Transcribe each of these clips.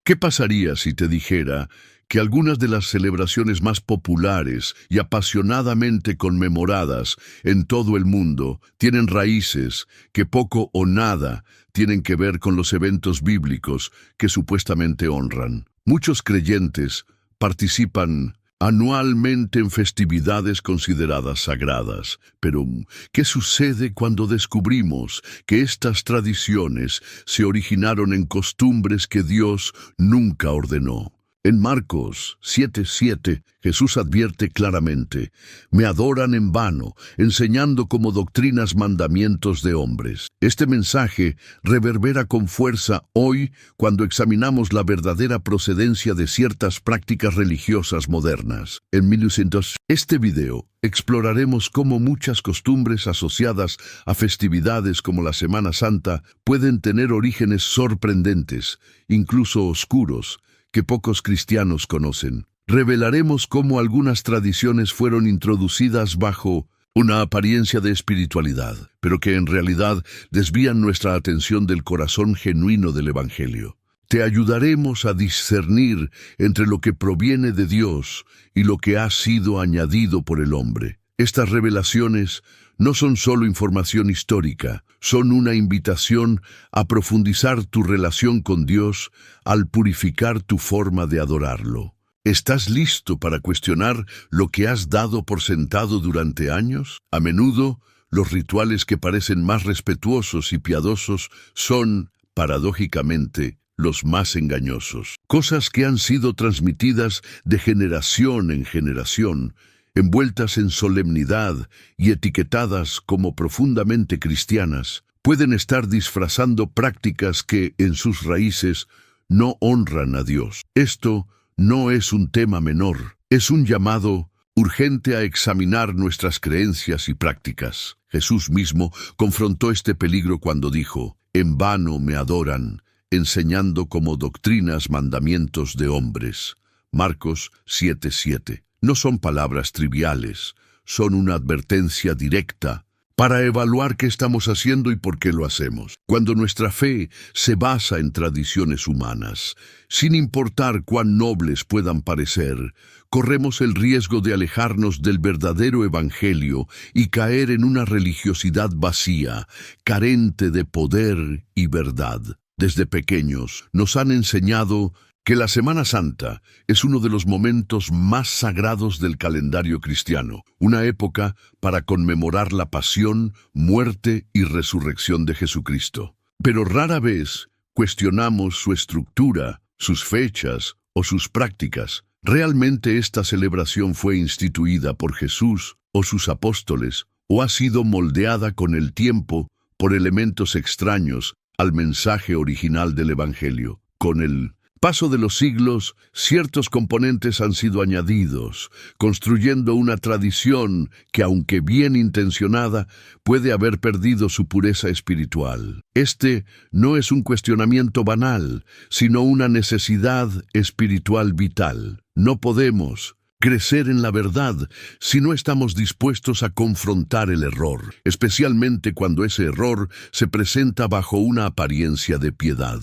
¿Qué pasaría si te dijera que algunas de las celebraciones más populares y apasionadamente conmemoradas en todo el mundo tienen raíces que poco o nada tienen que ver con los eventos bíblicos que supuestamente honran? Muchos creyentes participan anualmente en festividades consideradas sagradas. Pero, ¿qué sucede cuando descubrimos que estas tradiciones se originaron en costumbres que Dios nunca ordenó? En Marcos 7:7, Jesús advierte claramente: «Me adoran en vano, enseñando como doctrinas mandamientos de hombres». Este mensaje reverbera con fuerza hoy cuando examinamos la verdadera procedencia de ciertas prácticas religiosas modernas. En 1900, este video exploraremos cómo muchas costumbres asociadas a festividades como la Semana Santa pueden tener orígenes sorprendentes, incluso oscuros, que pocos cristianos conocen. Revelaremos cómo algunas tradiciones fueron introducidas bajo una apariencia de espiritualidad, pero que en realidad desvían nuestra atención del corazón genuino del Evangelio. Te ayudaremos a discernir entre lo que proviene de Dios y lo que ha sido añadido por el hombre. Estas revelaciones no son solo información histórica, son una invitación a profundizar tu relación con Dios al purificar tu forma de adorarlo. ¿Estás listo para cuestionar lo que has dado por sentado durante años? A menudo, los rituales que parecen más respetuosos y piadosos son, paradójicamente, los más engañosos. Cosas que han sido transmitidas de generación en generación, envueltas en solemnidad y etiquetadas como profundamente cristianas, pueden estar disfrazando prácticas que, en sus raíces, no honran a Dios. Esto no es un tema menor, es un llamado urgente a examinar nuestras creencias y prácticas. Jesús mismo confrontó este peligro cuando dijo: «En vano me adoran, enseñando como doctrinas mandamientos de hombres». Marcos 7:7. No son palabras triviales, son una advertencia directa para evaluar qué estamos haciendo y por qué lo hacemos. Cuando nuestra fe se basa en tradiciones humanas, sin importar cuán nobles puedan parecer, corremos el riesgo de alejarnos del verdadero evangelio y caer en una religiosidad vacía, carente de poder y verdad. Desde pequeños nos han enseñado que la Semana Santa es uno de los momentos más sagrados del calendario cristiano, una época para conmemorar la pasión, muerte y resurrección de Jesucristo. Pero rara vez cuestionamos su estructura, sus fechas o sus prácticas. ¿Realmente esta celebración fue instituida por Jesús o sus apóstoles, o ha sido moldeada con el tiempo por elementos extraños al mensaje original del Evangelio? Con el paso de los siglos, ciertos componentes han sido añadidos, construyendo una tradición que, aunque bien intencionada, puede haber perdido su pureza espiritual. Este no es un cuestionamiento banal, sino una necesidad espiritual vital. No podemos crecer en la verdad si no estamos dispuestos a confrontar el error, especialmente cuando ese error se presenta bajo una apariencia de piedad.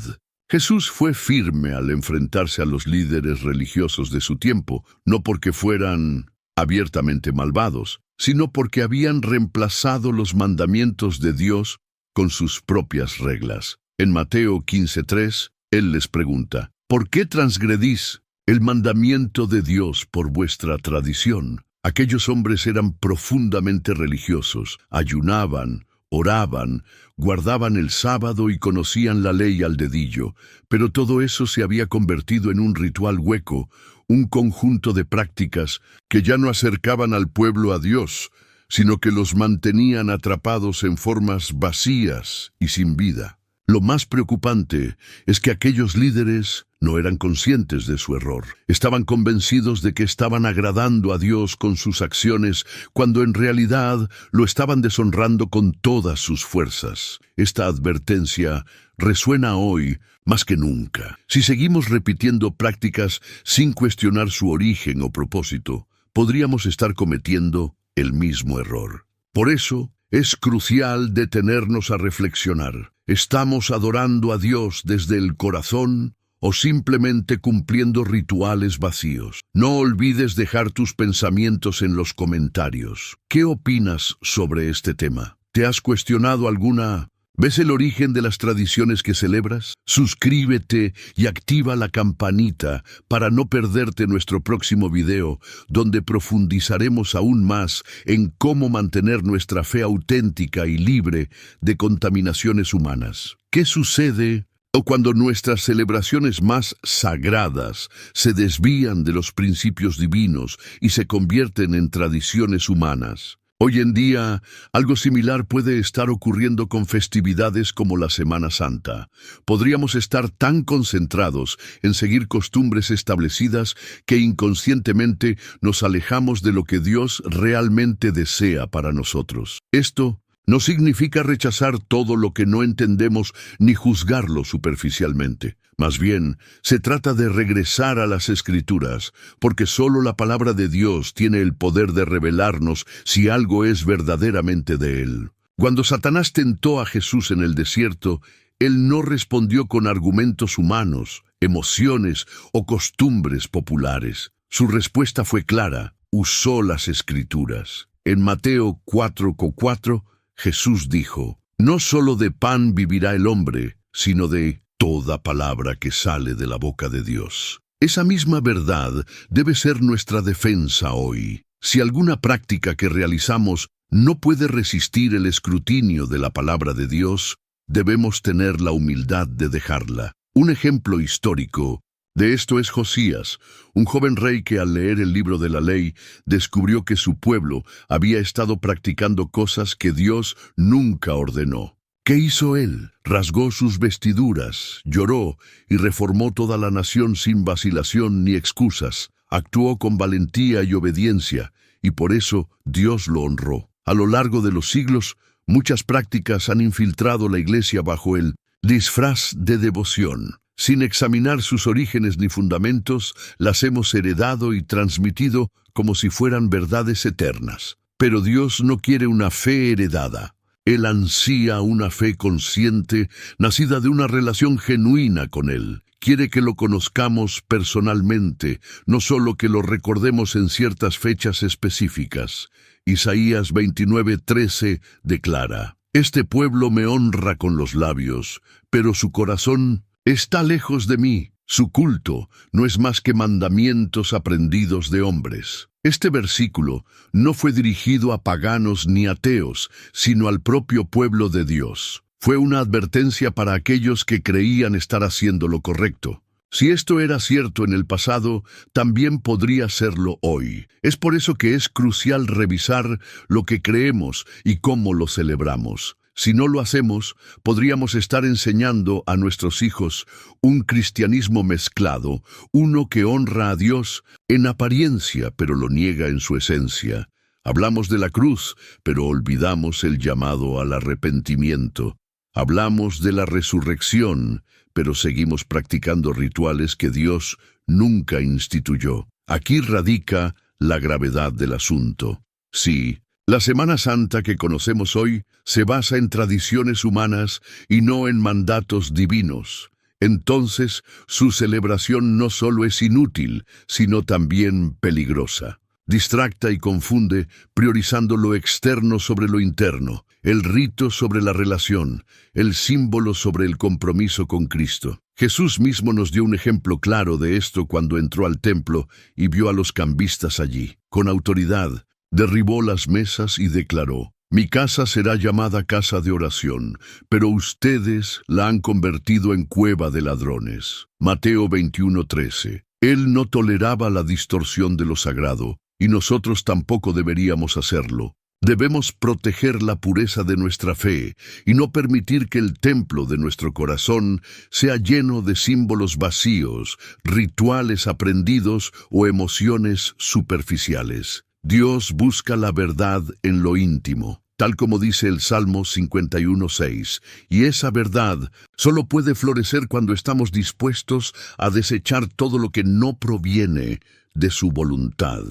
Jesús fue firme al enfrentarse a los líderes religiosos de su tiempo, no porque fueran abiertamente malvados, sino porque habían reemplazado los mandamientos de Dios con sus propias reglas. En Mateo 15:3, Él les pregunta: «¿Por qué transgredís el mandamiento de Dios por vuestra tradición?». Aquellos hombres eran profundamente religiosos, ayunaban, oraban, guardaban el sábado y conocían la ley al dedillo, pero todo eso se había convertido en un ritual hueco, un conjunto de prácticas que ya no acercaban al pueblo a Dios, sino que los mantenían atrapados en formas vacías y sin vida. Lo más preocupante es que aquellos líderes no eran conscientes de su error. Estaban convencidos de que estaban agradando a Dios con sus acciones, cuando en realidad lo estaban deshonrando con todas sus fuerzas. Esta advertencia resuena hoy más que nunca. Si seguimos repitiendo prácticas sin cuestionar su origen o propósito, podríamos estar cometiendo el mismo error. Por eso, es crucial detenernos a reflexionar. ¿Estamos adorando a Dios desde el corazón o simplemente cumpliendo rituales vacíos. No olvides dejar tus pensamientos en los comentarios. ¿Qué opinas sobre este tema? ¿Te has cuestionado alguna? ¿Ves el origen de las tradiciones que celebras? Suscríbete y activa la campanita para no perderte nuestro próximo video, donde profundizaremos aún más en cómo mantener nuestra fe auténtica y libre de contaminaciones humanas. ¿Qué sucede cuando nuestras celebraciones más sagradas se desvían de los principios divinos y se convierten en tradiciones humanas? Hoy en día, algo similar puede estar ocurriendo con festividades como la Semana Santa. Podríamos estar tan concentrados en seguir costumbres establecidas que inconscientemente nos alejamos de lo que Dios realmente desea para nosotros. Esto no significa rechazar todo lo que no entendemos ni juzgarlo superficialmente. Más bien, se trata de regresar a las Escrituras, porque solo la palabra de Dios tiene el poder de revelarnos si algo es verdaderamente de Él. Cuando Satanás tentó a Jesús en el desierto, Él no respondió con argumentos humanos, emociones o costumbres populares. Su respuesta fue clara: usó las Escrituras. En Mateo 4:4, Jesús dijo: no solo de pan vivirá el hombre, sino de toda palabra que sale de la boca de Dios. Esa misma verdad debe ser nuestra defensa hoy. Si alguna práctica que realizamos no puede resistir el escrutinio de la palabra de Dios, debemos tener la humildad de dejarla. Un ejemplo histórico de esto es Josías, un joven rey que al leer el libro de la ley descubrió que su pueblo había estado practicando cosas que Dios nunca ordenó. ¿Qué hizo él? Rasgó sus vestiduras, lloró y reformó toda la nación sin vacilación ni excusas. Actuó con valentía y obediencia, y por eso Dios lo honró. A lo largo de los siglos, muchas prácticas han infiltrado la Iglesia bajo el disfraz de devoción. Sin examinar sus orígenes ni fundamentos, las hemos heredado y transmitido como si fueran verdades eternas. Pero Dios no quiere una fe heredada. Él ansía una fe consciente, nacida de una relación genuina con Él. Quiere que lo conozcamos personalmente, no solo que lo recordemos en ciertas fechas específicas. Isaías 29:13 declara: este pueblo me honra con los labios, pero su corazón está lejos de mí. Su culto no es más que mandamientos aprendidos de hombres. Este versículo no fue dirigido a paganos ni ateos, sino al propio pueblo de Dios. Fue una advertencia para aquellos que creían estar haciendo lo correcto. Si esto era cierto en el pasado, también podría serlo hoy. Es por eso que es crucial revisar lo que creemos y cómo lo celebramos. Si no lo hacemos, podríamos estar enseñando a nuestros hijos un cristianismo mezclado, uno que honra a Dios en apariencia, pero lo niega en su esencia. Hablamos de la cruz, pero olvidamos el llamado al arrepentimiento. Hablamos de la resurrección, pero seguimos practicando rituales que Dios nunca instituyó. Aquí radica la gravedad del asunto. Sí, la Semana Santa que conocemos hoy se basa en tradiciones humanas y no en mandatos divinos. Entonces, su celebración no solo es inútil, sino también peligrosa. Distracta y confunde, priorizando lo externo sobre lo interno, el rito sobre la relación, el símbolo sobre el compromiso con Cristo. Jesús mismo nos dio un ejemplo claro de esto cuando entró al templo y vio a los cambistas allí. Con autoridad, derribó las mesas y declaró: mi casa será llamada casa de oración, pero ustedes la han convertido en cueva de ladrones. Mateo 21:13. Él no toleraba la distorsión de lo sagrado, y nosotros tampoco deberíamos hacerlo. Debemos proteger la pureza de nuestra fe y no permitir que el templo de nuestro corazón sea lleno de símbolos vacíos, rituales aprendidos o emociones superficiales. Dios busca la verdad en lo íntimo, tal como dice el Salmo 51:6, y esa verdad solo puede florecer cuando estamos dispuestos a desechar todo lo que no proviene de su voluntad.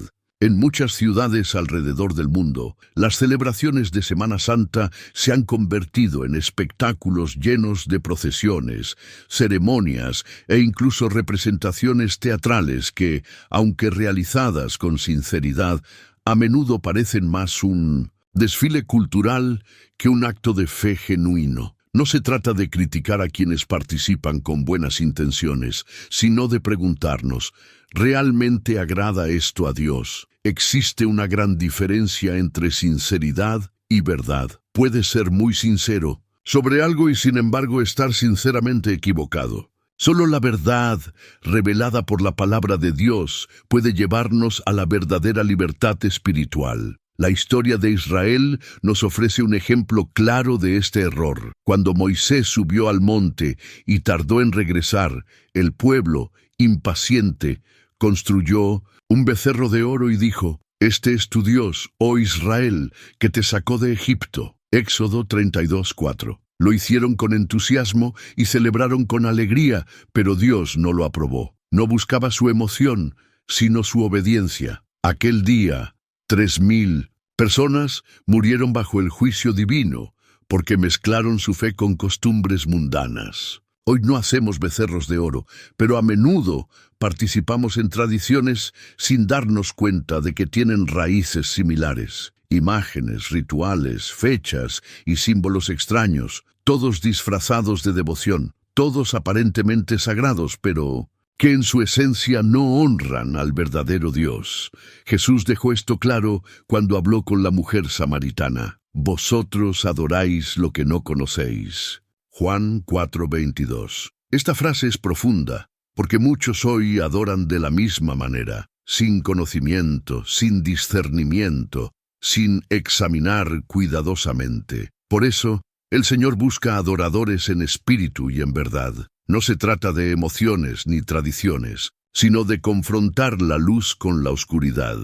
En muchas ciudades alrededor del mundo, las celebraciones de Semana Santa se han convertido en espectáculos llenos de procesiones, ceremonias e incluso representaciones teatrales que, aunque realizadas con sinceridad, a menudo parecen más un desfile cultural que un acto de fe genuino. No se trata de criticar a quienes participan con buenas intenciones, sino de preguntarnos, ¿realmente agrada esto a Dios? Existe una gran diferencia entre sinceridad y verdad. Puedes ser muy sincero sobre algo y sin embargo estar sinceramente equivocado. Solo la verdad, revelada por la palabra de Dios, puede llevarnos a la verdadera libertad espiritual. La historia de Israel nos ofrece un ejemplo claro de este error. Cuando Moisés subió al monte y tardó en regresar, el pueblo, impaciente, construyó un becerro de oro y dijo, «Este es tu Dios, oh Israel, que te sacó de Egipto». Éxodo 32:4. Lo hicieron con entusiasmo y celebraron con alegría, pero Dios no lo aprobó. No buscaba su emoción, sino su obediencia. Aquel día, 3,000 personas murieron bajo el juicio divino porque mezclaron su fe con costumbres mundanas. Hoy no hacemos becerros de oro, pero a menudo participamos en tradiciones sin darnos cuenta de que tienen raíces similares. Imágenes, rituales, fechas y símbolos extraños, todos disfrazados de devoción, todos aparentemente sagrados, pero que en su esencia no honran al verdadero Dios. Jesús dejó esto claro cuando habló con la mujer samaritana. Vosotros adoráis lo que no conocéis. Juan 4:22. Esta frase es profunda, porque muchos hoy adoran de la misma manera, sin conocimiento, sin discernimiento, sin examinar cuidadosamente. Por eso, el Señor busca adoradores en espíritu y en verdad. No se trata de emociones ni tradiciones, sino de confrontar la luz con la oscuridad.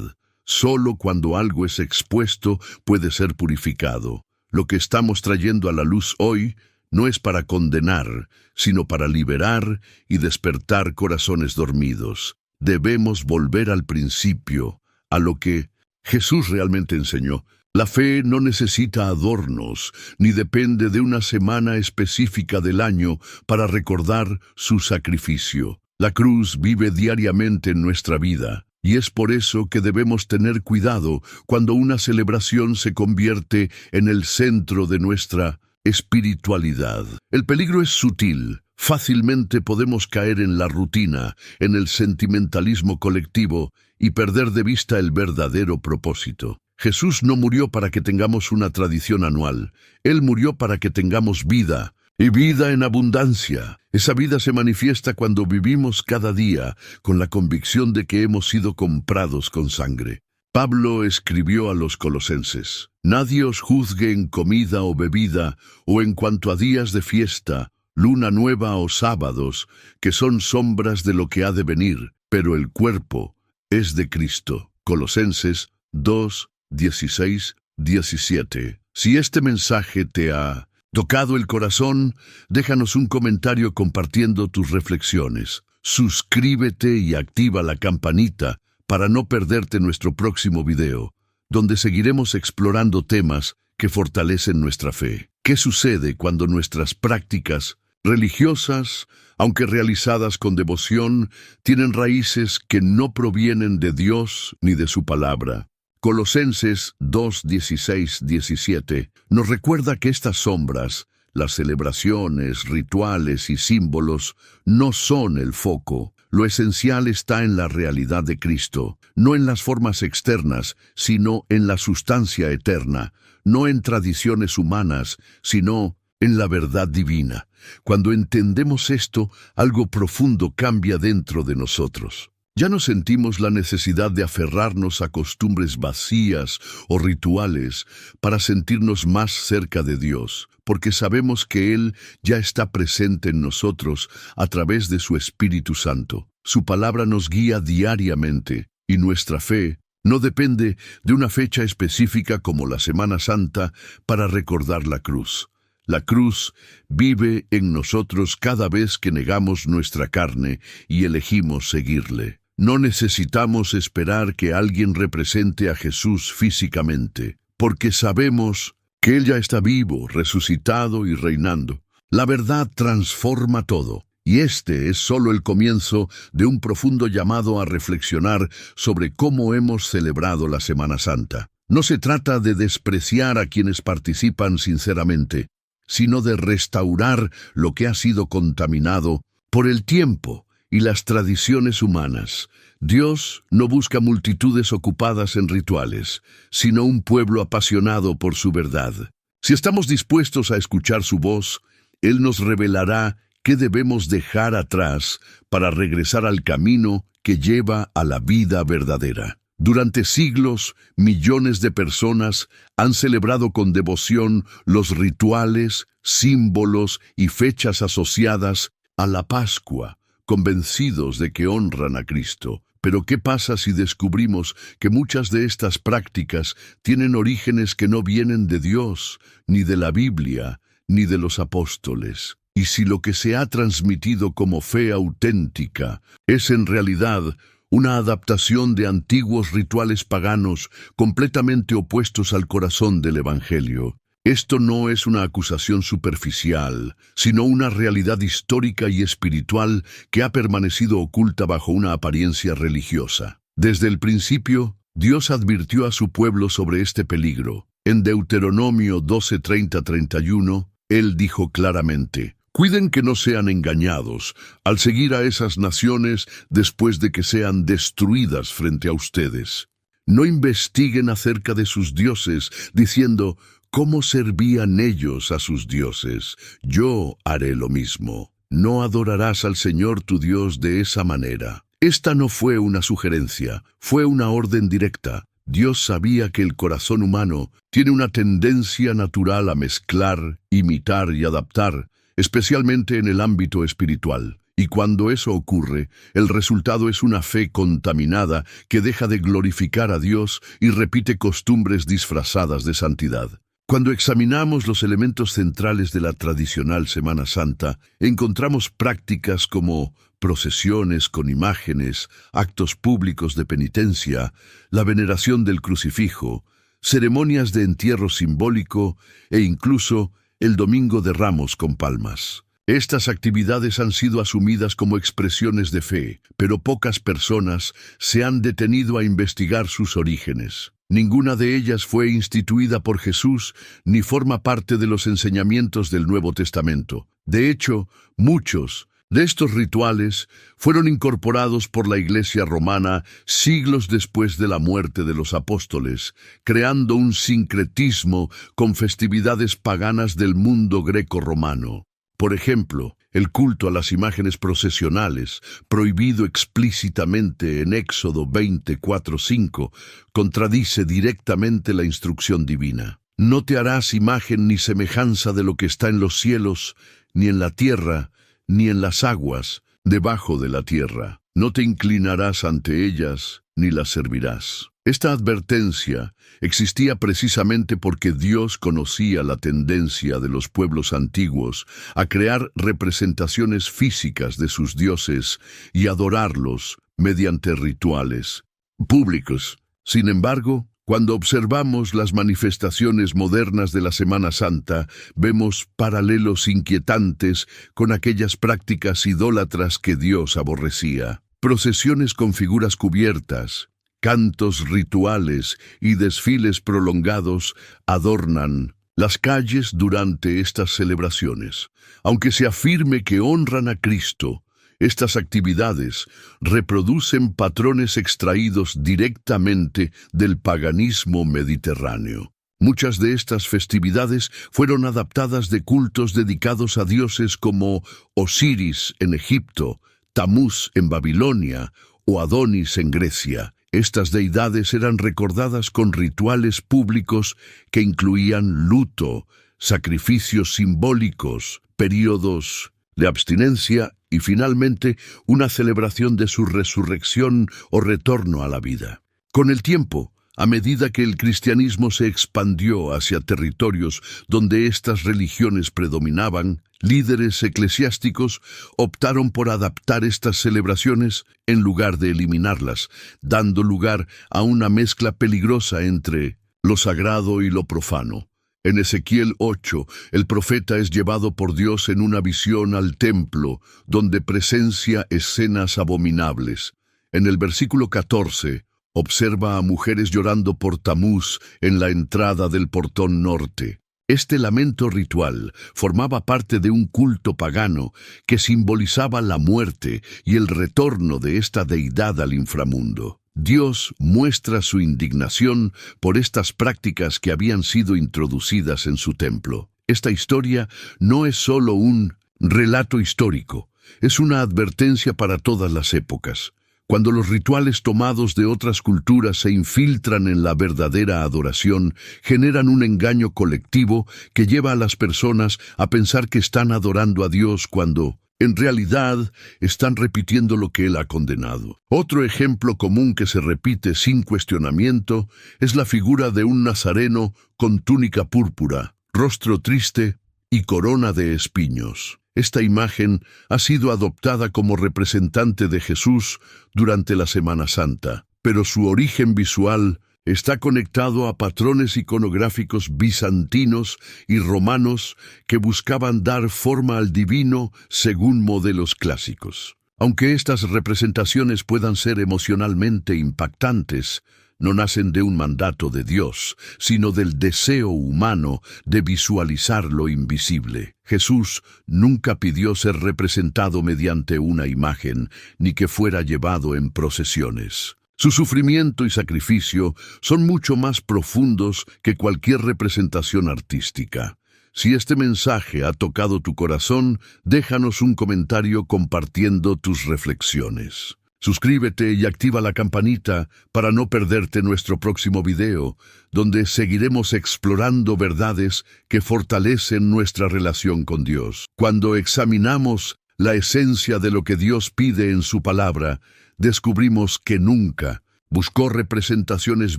Solo cuando algo es expuesto puede ser purificado. Lo que estamos trayendo a la luz hoy no es para condenar, sino para liberar y despertar corazones dormidos. Debemos volver al principio, a lo que Jesús realmente enseñó. La fe no necesita adornos, ni depende de una semana específica del año para recordar su sacrificio. La cruz vive diariamente en nuestra vida, y es por eso que debemos tener cuidado cuando una celebración se convierte en el centro de nuestra espiritualidad. El peligro es sutil. Fácilmente podemos caer en la rutina, en el sentimentalismo colectivo y perder de vista el verdadero propósito. Jesús no murió para que tengamos una tradición anual. Él murió para que tengamos vida, y vida en abundancia. Esa vida se manifiesta cuando vivimos cada día con la convicción de que hemos sido comprados con sangre. Pablo escribió a los colosenses, «Nadie os juzgue en comida o bebida, o en cuanto a días de fiesta, luna nueva o sábados, que son sombras de lo que ha de venir, pero el cuerpo es de Cristo». Colosenses 2:16-17. Si este mensaje te ha tocado el corazón, déjanos un comentario compartiendo tus reflexiones. Suscríbete y activa la campanita para no perderte nuestro próximo video, donde seguiremos explorando temas que fortalecen nuestra fe. ¿Qué sucede cuando nuestras prácticas religiosas, aunque realizadas con devoción, tienen raíces que no provienen de Dios ni de su palabra? Colosenses 2:16-17 nos recuerda que estas sombras, las celebraciones, rituales y símbolos, no son el foco. Lo esencial está en la realidad de Cristo, no en las formas externas, sino en la sustancia eterna, no en tradiciones humanas, sino en la verdad divina. Cuando entendemos esto, algo profundo cambia dentro de nosotros. Ya no sentimos la necesidad de aferrarnos a costumbres vacías o rituales para sentirnos más cerca de Dios, porque sabemos que Él ya está presente en nosotros a través de su Espíritu Santo. Su palabra nos guía diariamente, y nuestra fe no depende de una fecha específica como la Semana Santa para recordar la cruz. La cruz vive en nosotros cada vez que negamos nuestra carne y elegimos seguirle. no necesitamos esperar que alguien represente a Jesús físicamente, porque sabemos que Él ya está vivo, resucitado y reinando. La verdad transforma todo, y este es solo el comienzo de un profundo llamado a reflexionar sobre cómo hemos celebrado la Semana Santa. No se trata de despreciar a quienes participan sinceramente, sino de restaurar lo que ha sido contaminado por el tiempo y las tradiciones humanas. Dios no busca multitudes ocupadas en rituales, sino un pueblo apasionado por su verdad. Si estamos dispuestos a escuchar su voz, Él nos revelará qué debemos dejar atrás para regresar al camino que lleva a la vida verdadera. Durante siglos, millones de personas han celebrado con devoción los rituales, símbolos y fechas asociadas a la Pascua, convencidos de que honran a Cristo. Pero ¿qué pasa si descubrimos que muchas de estas prácticas tienen orígenes que no vienen de Dios, ni de la Biblia, ni de los apóstoles? Y si lo que se ha transmitido como fe auténtica es en realidad una adaptación de antiguos rituales paganos completamente opuestos al corazón del Evangelio. Esto no es una acusación superficial, sino una realidad histórica y espiritual que ha permanecido oculta bajo una apariencia religiosa. Desde el principio, Dios advirtió a su pueblo sobre este peligro. En Deuteronomio 12:30-31, Él dijo claramente: cuiden que no sean engañados al seguir a esas naciones después de que sean destruidas frente a ustedes. No investiguen acerca de sus dioses, diciendo: ¿cómo servían ellos a sus dioses? Yo haré lo mismo. No adorarás al Señor tu Dios de esa manera. Esta no fue una sugerencia, fue una orden directa. Dios sabía que el corazón humano tiene una tendencia natural a mezclar, imitar y adaptar, especialmente en el ámbito espiritual. Y cuando eso ocurre, el resultado es una fe contaminada que deja de glorificar a Dios y repite costumbres disfrazadas de santidad. Cuando examinamos los elementos centrales de la tradicional Semana Santa, encontramos prácticas como procesiones con imágenes, actos públicos de penitencia, la veneración del crucifijo, ceremonias de entierro simbólico e incluso el Domingo de Ramos con palmas. Estas actividades han sido asumidas como expresiones de fe, pero pocas personas se han detenido a investigar sus orígenes. Ninguna de ellas fue instituida por Jesús ni forma parte de los enseñamientos del Nuevo Testamento. De hecho, muchos de estos rituales fueron incorporados por la Iglesia romana siglos después de la muerte de los apóstoles, creando un sincretismo con festividades paganas del mundo greco-romano. Por ejemplo, el culto a las imágenes procesionales, prohibido explícitamente en Éxodo 24:5, contradice directamente la instrucción divina. No te harás imagen ni semejanza de lo que está en los cielos, ni en la tierra, ni en las aguas, debajo de la tierra. No te inclinarás ante ellas, ni las servirás. Esta advertencia existía precisamente porque Dios conocía la tendencia de los pueblos antiguos a crear representaciones físicas de sus dioses y adorarlos mediante rituales públicos. Sin embargo, cuando observamos las manifestaciones modernas de la Semana Santa, vemos paralelos inquietantes con aquellas prácticas idólatras que Dios aborrecía. Procesiones con figuras cubiertas, cantos rituales y desfiles prolongados adornan las calles durante estas celebraciones. Aunque se afirme que honran a Cristo, estas actividades reproducen patrones extraídos directamente del paganismo mediterráneo. Muchas de estas festividades fueron adaptadas de cultos dedicados a dioses como Osiris en Egipto, Tamuz en Babilonia o Adonis en Grecia. Estas deidades eran recordadas con rituales públicos que incluían luto, sacrificios simbólicos, períodos de abstinencia y finalmente una celebración de su resurrección o retorno a la vida. Con el tiempo, a medida que el cristianismo se expandió hacia territorios donde estas religiones predominaban, Líderes eclesiásticos optaron por adaptar estas celebraciones en lugar de eliminarlas, dando lugar a una mezcla peligrosa entre lo sagrado y lo profano. En Ezequiel 8, el profeta es llevado por Dios en una visión al templo, donde presencia escenas abominables. En el versículo 14, observa a mujeres llorando por Tamuz en la entrada del portón norte. Este lamento ritual formaba parte de un culto pagano que simbolizaba la muerte y el retorno de esta deidad al inframundo. Dios muestra su indignación por estas prácticas que habían sido introducidas en su templo. Esta historia no es solo un relato histórico, es una advertencia para todas las épocas. Cuando los rituales tomados de otras culturas se infiltran en la verdadera adoración, generan un engaño colectivo que lleva a las personas a pensar que están adorando a Dios cuando, en realidad, están repitiendo lo que Él ha condenado. Otro ejemplo común que se repite sin cuestionamiento es la figura de un nazareno con túnica púrpura, rostro triste y corona de espinos. Esta imagen ha sido adoptada como representante de Jesús durante la Semana Santa, pero su origen visual está conectado a patrones iconográficos bizantinos y romanos que buscaban dar forma al divino según modelos clásicos. Aunque estas representaciones puedan ser emocionalmente impactantes, no nacen de un mandato de Dios, sino del deseo humano de visualizar lo invisible. Jesús nunca pidió ser representado mediante una imagen, ni que fuera llevado en procesiones. Su sufrimiento y sacrificio son mucho más profundos que cualquier representación artística. Si este mensaje ha tocado tu corazón, déjanos un comentario compartiendo tus reflexiones. Suscríbete y activa la campanita para no perderte nuestro próximo video, donde seguiremos explorando verdades que fortalecen nuestra relación con Dios. Cuando examinamos la esencia de lo que Dios pide en su palabra, descubrimos que nunca buscó representaciones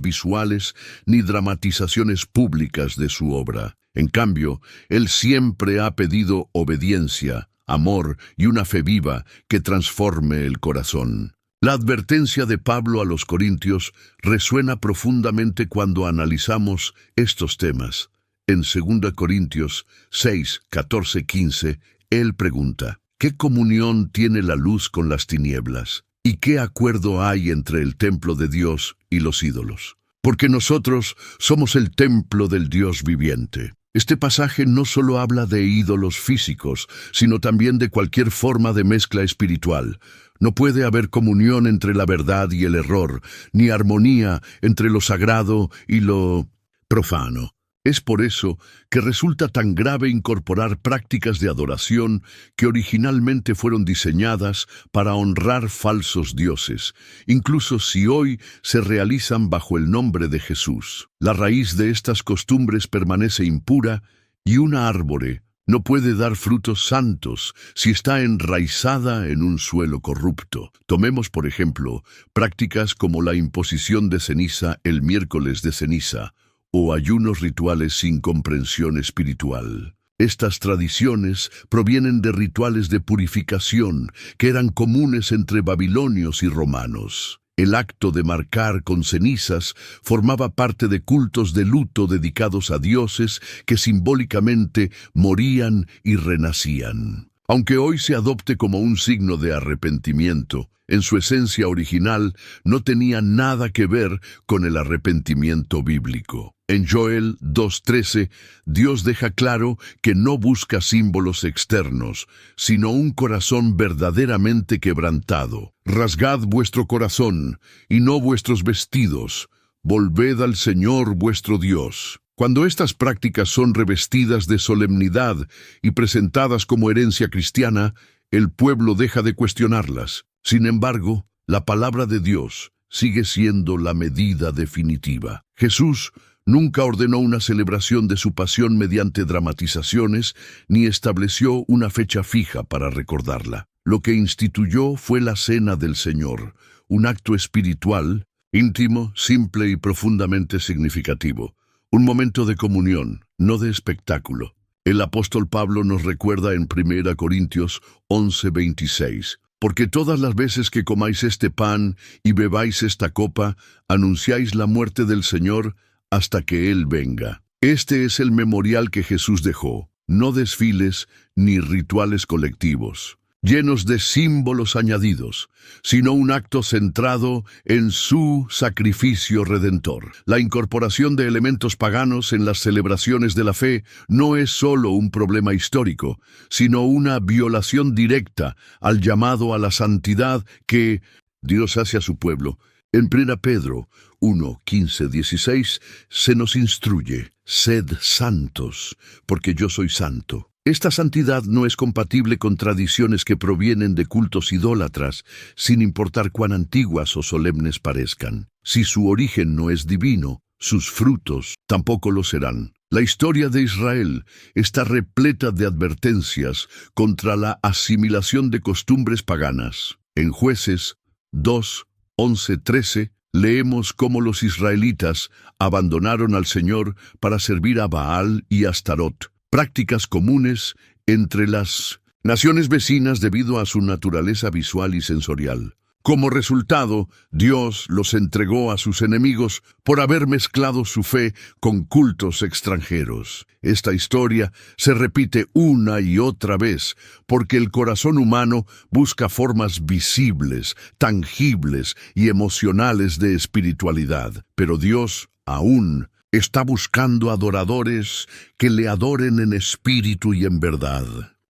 visuales ni dramatizaciones públicas de su obra. En cambio, Él siempre ha pedido obediencia, amor y una fe viva que transforme el corazón. La advertencia de Pablo a los Corintios resuena profundamente cuando analizamos estos temas. En 2 Corintios 6, 14, 15, él pregunta: ¿qué comunión tiene la luz con las tinieblas? ¿Y qué acuerdo hay entre el templo de Dios y los ídolos? Porque nosotros somos el templo del Dios viviente. Este pasaje no solo habla de ídolos físicos, sino también de cualquier forma de mezcla espiritual. No puede haber comunión entre la verdad y el error, ni armonía entre lo sagrado y lo profano. Es por eso que resulta tan grave incorporar prácticas de adoración que originalmente fueron diseñadas para honrar falsos dioses, incluso si hoy se realizan bajo el nombre de Jesús. La raíz de estas costumbres permanece impura y una árbore no puede dar frutos santos si está enraizada en un suelo corrupto. Tomemos, por ejemplo, prácticas como la imposición de ceniza el miércoles de ceniza, o ayunos rituales sin comprensión espiritual. Estas tradiciones provienen de rituales de purificación que eran comunes entre babilonios y romanos. El acto de marcar con cenizas formaba parte de cultos de luto dedicados a dioses que simbólicamente morían y renacían. Aunque hoy se adopte como un signo de arrepentimiento, en su esencia original no tenía nada que ver con el arrepentimiento bíblico. En Joel 2:13, Dios deja claro que no busca símbolos externos, sino un corazón verdaderamente quebrantado. Rasgad vuestro corazón, y no vuestros vestidos. Volved al Señor vuestro Dios. Cuando estas prácticas son revestidas de solemnidad y presentadas como herencia cristiana, el pueblo deja de cuestionarlas. Sin embargo, la palabra de Dios sigue siendo la medida definitiva. Jesús nunca ordenó una celebración de su pasión mediante dramatizaciones, ni estableció una fecha fija para recordarla. Lo que instituyó fue la Cena del Señor, un acto espiritual, íntimo, simple y profundamente significativo. Un momento de comunión, no de espectáculo. El apóstol Pablo nos recuerda en 1 Corintios 11:26, porque todas las veces que comáis este pan y bebáis esta copa, anunciáis la muerte del Señor hasta que Él venga. Este es el memorial que Jesús dejó, no desfiles ni rituales colectivos, llenos de símbolos añadidos, sino un acto centrado en su sacrificio redentor. La incorporación de elementos paganos en las celebraciones de la fe no es solo un problema histórico, sino una violación directa al llamado a la santidad que Dios hace a su pueblo. En 1 Pedro 1:15-16 se nos instruye: sed santos, porque yo soy santo. Esta santidad no es compatible con tradiciones que provienen de cultos idólatras, sin importar cuán antiguas o solemnes parezcan. Si su origen no es divino, sus frutos tampoco lo serán. La historia de Israel está repleta de advertencias contra la asimilación de costumbres paganas. En Jueces 2:11-13 leemos cómo los israelitas abandonaron al Señor para servir a Baal y Astarot, prácticas comunes entre las naciones vecinas debido a su naturaleza visual y sensorial. Como resultado, Dios los entregó a sus enemigos por haber mezclado su fe con cultos extranjeros. Esta historia se repite una y otra vez porque el corazón humano busca formas visibles, tangibles y emocionales de espiritualidad. Pero Dios aún está buscando adoradores que le adoren en espíritu y en verdad.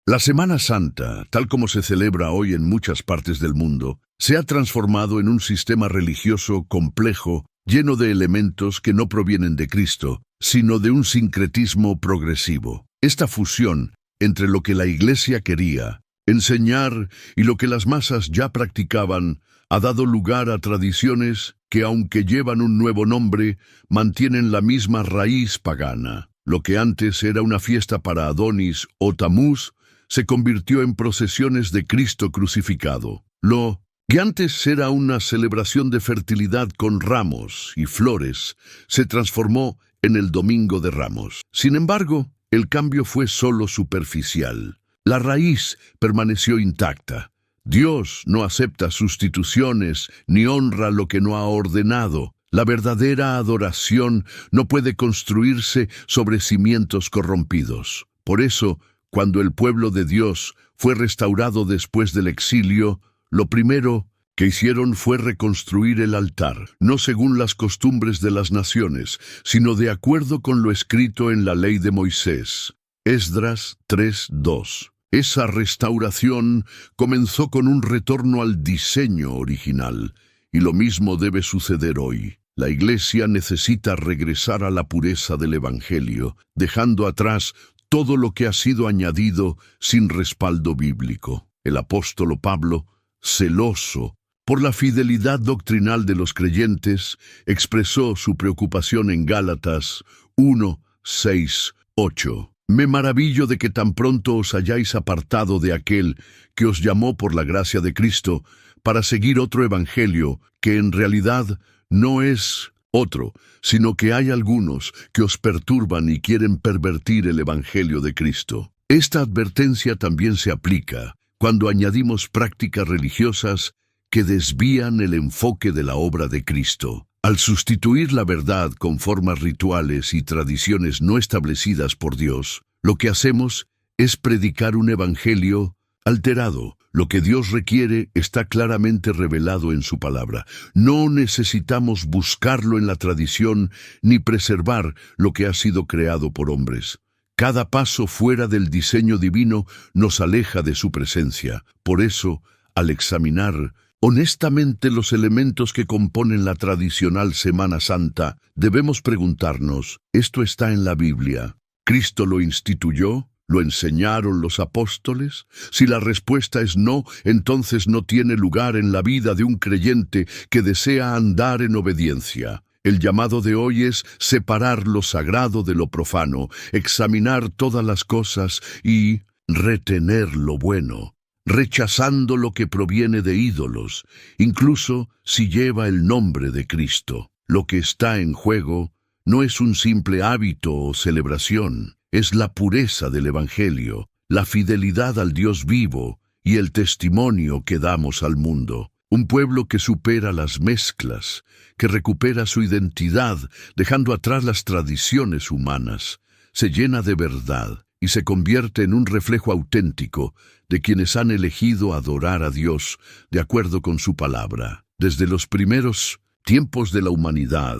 La Semana Santa, tal como se celebra hoy en muchas partes del mundo, se ha transformado en un sistema religioso complejo, lleno de elementos que no provienen de Cristo, sino de un sincretismo progresivo. Esta fusión entre lo que la Iglesia quería enseñar y lo que las masas ya practicaban ha dado lugar a tradiciones que, aunque llevan un nuevo nombre, mantienen la misma raíz pagana. Lo que antes era una fiesta para Adonis o Tamuz se convirtió en procesiones de Cristo crucificado. Lo que antes era una celebración de fertilidad con ramos y flores se transformó en el Domingo de Ramos. Sin embargo, el cambio fue solo superficial. La raíz permaneció intacta. Dios no acepta sustituciones ni honra lo que no ha ordenado. La verdadera adoración no puede construirse sobre cimientos corrompidos. Por eso, cuando el pueblo de Dios fue restaurado después del exilio, lo primero que hicieron fue reconstruir el altar, no según las costumbres de las naciones, sino de acuerdo con lo escrito en la ley de Moisés. Esdras 3:2. Esa restauración comenzó con un retorno al diseño original, y lo mismo debe suceder hoy. La Iglesia necesita regresar a la pureza del Evangelio, dejando atrás todo lo que ha sido añadido sin respaldo bíblico. El apóstol Pablo, celoso por la fidelidad doctrinal de los creyentes, expresó su preocupación en Gálatas 1:6-8. Me maravillo de que tan pronto os hayáis apartado de aquel que os llamó por la gracia de Cristo para seguir otro evangelio que en realidad no es otro, sino que hay algunos que os perturban y quieren pervertir el evangelio de Cristo. Esta advertencia también se aplica cuando añadimos prácticas religiosas que desvían el enfoque de la obra de Cristo. Al sustituir la verdad con formas rituales y tradiciones no establecidas por Dios, lo que hacemos es predicar un evangelio alterado. Lo que Dios requiere está claramente revelado en su palabra. No necesitamos buscarlo en la tradición ni preservar lo que ha sido creado por hombres. Cada paso fuera del diseño divino nos aleja de su presencia. Por eso, al examinar honestamente los elementos que componen la tradicional Semana Santa, debemos preguntarnos, ¿esto está en la Biblia? ¿Cristo lo instituyó? ¿Lo enseñaron los apóstoles? Si la respuesta es no, entonces no tiene lugar en la vida de un creyente que desea andar en obediencia. El llamado de hoy es separar lo sagrado de lo profano, examinar todas las cosas y retener lo bueno, rechazando lo que proviene de ídolos, incluso si lleva el nombre de Cristo. Lo que está en juego no es un simple hábito o celebración, es la pureza del Evangelio, la fidelidad al Dios vivo y el testimonio que damos al mundo. Un pueblo que supera las mezclas, que recupera su identidad, dejando atrás las tradiciones humanas, se llena de verdad y se convierte en un reflejo auténtico de quienes han elegido adorar a Dios de acuerdo con su palabra. Desde los primeros tiempos de la humanidad,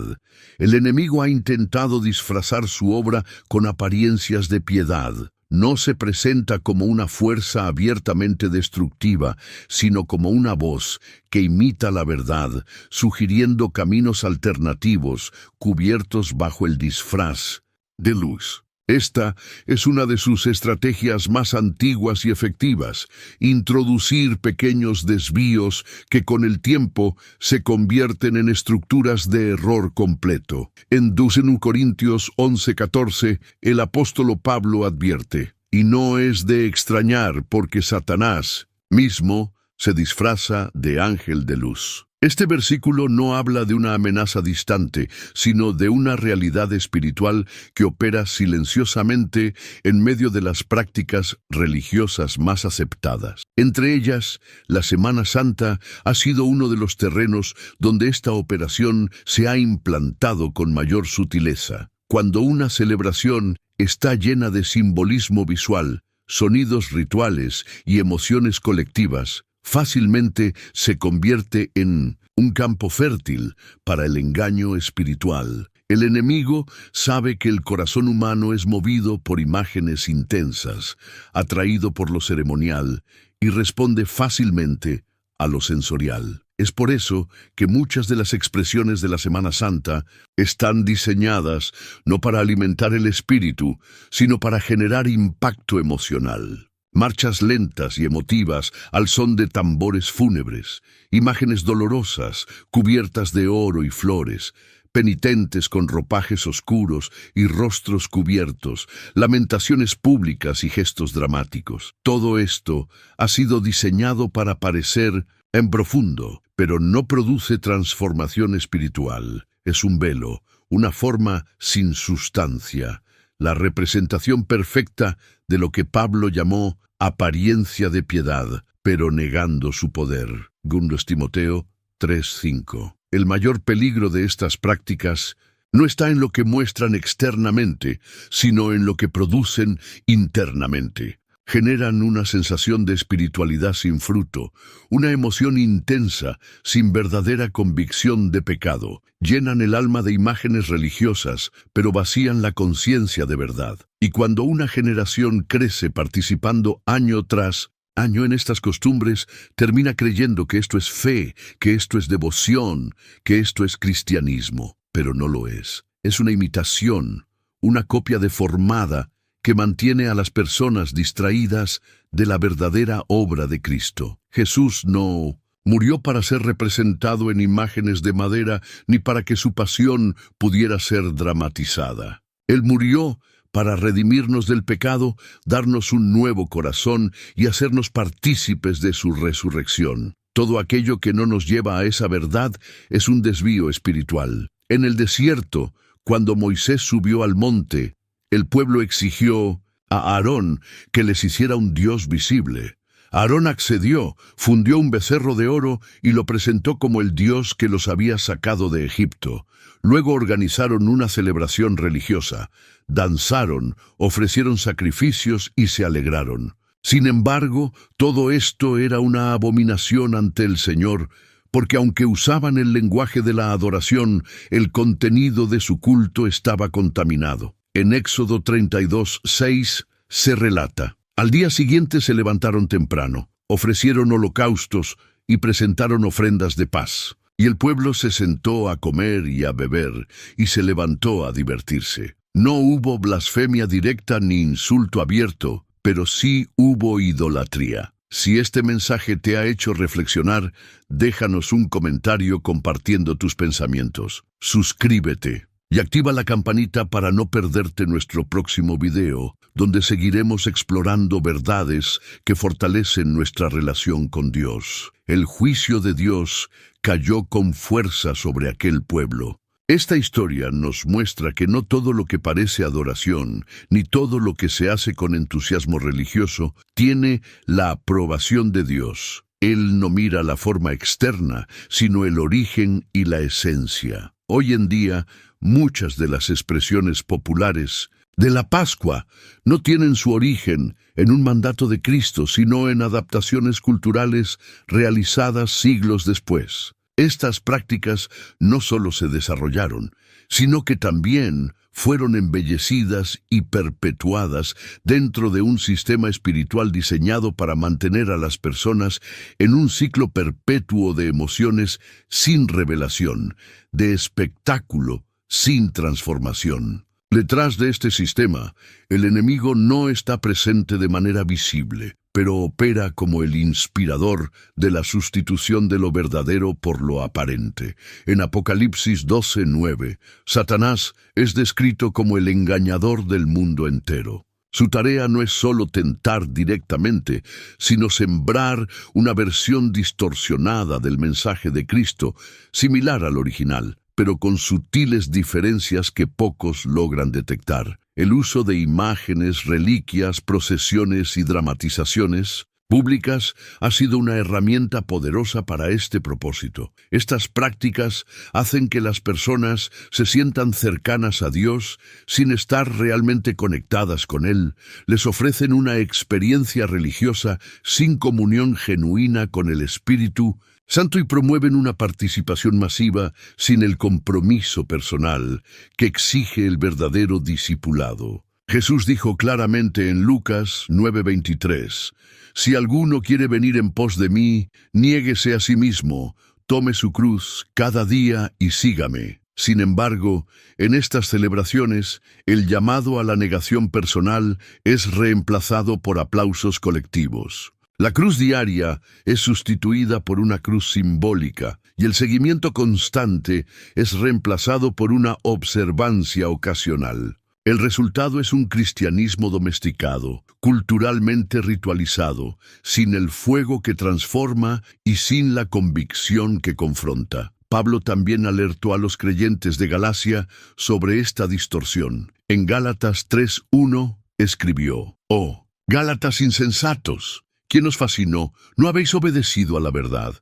el enemigo ha intentado disfrazar su obra con apariencias de piedad. No se presenta como una fuerza abiertamente destructiva, sino como una voz que imita la verdad, sugiriendo caminos alternativos cubiertos bajo el disfraz de luz. Esta es una de sus estrategias más antiguas y efectivas: introducir pequeños desvíos que con el tiempo se convierten en estructuras de error completo. En 2 Corintios 11:14, el apóstol Pablo advierte: y no es de extrañar porque Satanás mismo se disfraza de ángel de luz. Este versículo no habla de una amenaza distante, sino de una realidad espiritual que opera silenciosamente en medio de las prácticas religiosas más aceptadas. Entre ellas, la Semana Santa ha sido uno de los terrenos donde esta operación se ha implantado con mayor sutileza. Cuando una celebración está llena de simbolismo visual, sonidos rituales y emociones colectivas, fácilmente se convierte en un campo fértil para el engaño espiritual. El enemigo sabe que el corazón humano es movido por imágenes intensas, atraído por lo ceremonial, y responde fácilmente a lo sensorial. Es por eso que muchas de las expresiones de la Semana Santa están diseñadas no para alimentar el espíritu, sino para generar impacto emocional. Marchas lentas y emotivas al son de tambores fúnebres, imágenes dolorosas cubiertas de oro y flores, penitentes con ropajes oscuros y rostros cubiertos, lamentaciones públicas y gestos dramáticos. Todo esto ha sido diseñado para parecer en profundo, pero no produce transformación espiritual. Es un velo, una forma sin sustancia, la representación perfecta de lo que Pablo llamó apariencia de piedad, pero negando su poder. 2 Timoteo 3:5. El mayor peligro de estas prácticas no está en lo que muestran externamente, sino en lo que producen internamente. Generan una sensación de espiritualidad sin fruto, una emoción intensa, sin verdadera convicción de pecado. Llenan el alma de imágenes religiosas, pero vacían la conciencia de verdad. Y cuando una generación crece participando año tras año en estas costumbres, termina creyendo que esto es fe, que esto es devoción, que esto es cristianismo. Pero no lo es. Es una imitación, una copia deformada, que mantiene a las personas distraídas de la verdadera obra de Cristo. Jesús no murió para ser representado en imágenes de madera, ni para que su pasión pudiera ser dramatizada. Él murió para redimirnos del pecado, darnos un nuevo corazón y hacernos partícipes de su resurrección. Todo aquello que no nos lleva a esa verdad es un desvío espiritual. En el desierto, cuando Moisés subió al monte, el pueblo exigió a Aarón que les hiciera un Dios visible. Aarón accedió, fundió un becerro de oro y lo presentó como el Dios que los había sacado de Egipto. Luego organizaron una celebración religiosa, danzaron, ofrecieron sacrificios y se alegraron. Sin embargo, todo esto era una abominación ante el Señor, porque aunque usaban el lenguaje de la adoración, el contenido de su culto estaba contaminado. En Éxodo 32:6 se relata: al día siguiente se levantaron temprano, ofrecieron holocaustos y presentaron ofrendas de paz. Y el pueblo se sentó a comer y a beber, y se levantó a divertirse. No hubo blasfemia directa ni insulto abierto, pero sí hubo idolatría. Si este mensaje te ha hecho reflexionar, déjanos un comentario compartiendo tus pensamientos. Suscríbete y activa la campanita para no perderte nuestro próximo video, donde seguiremos explorando verdades que fortalecen nuestra relación con Dios. El juicio de Dios cayó con fuerza sobre aquel pueblo. Esta historia nos muestra que no todo lo que parece adoración, ni todo lo que se hace con entusiasmo religioso, tiene la aprobación de Dios. Él no mira la forma externa, sino el origen y la esencia. Hoy en día, muchas de las expresiones populares de la Pascua no tienen su origen en un mandato de Cristo, sino en adaptaciones culturales realizadas siglos después. Estas prácticas no solo se desarrollaron, sino que también fueron embellecidas y perpetuadas dentro de un sistema espiritual diseñado para mantener a las personas en un ciclo perpetuo de emociones sin revelación, de espectáculo sin transformación. Detrás de este sistema, el enemigo no está presente de manera visible, pero opera como el inspirador de la sustitución de lo verdadero por lo aparente. En Apocalipsis 12:9, Satanás es descrito como el engañador del mundo entero. Su tarea no es solo tentar directamente, sino sembrar una versión distorsionada del mensaje de Cristo, similar al original, pero con sutiles diferencias que pocos logran detectar. El uso de imágenes, reliquias, procesiones y dramatizaciones públicas ha sido una herramienta poderosa para este propósito. Estas prácticas hacen que las personas se sientan cercanas a Dios sin estar realmente conectadas con Él. Les ofrecen una experiencia religiosa sin comunión genuina con el Espíritu Santo y promueven una participación masiva sin el compromiso personal que exige el verdadero discipulado. Jesús dijo claramente en Lucas 9:23, «Si alguno quiere venir en pos de mí, niéguese a sí mismo, tome su cruz cada día y sígame». Sin embargo, en estas celebraciones, el llamado a la negación personal es reemplazado por aplausos colectivos. La cruz diaria es sustituida por una cruz simbólica y el seguimiento constante es reemplazado por una observancia ocasional. El resultado es un cristianismo domesticado, culturalmente ritualizado, sin el fuego que transforma y sin la convicción que confronta. Pablo también alertó a los creyentes de Galacia sobre esta distorsión. En Gálatas 3:1 escribió, «Oh, Gálatas insensatos, ¿quién os fascinó? ¿No habéis obedecido a la verdad?»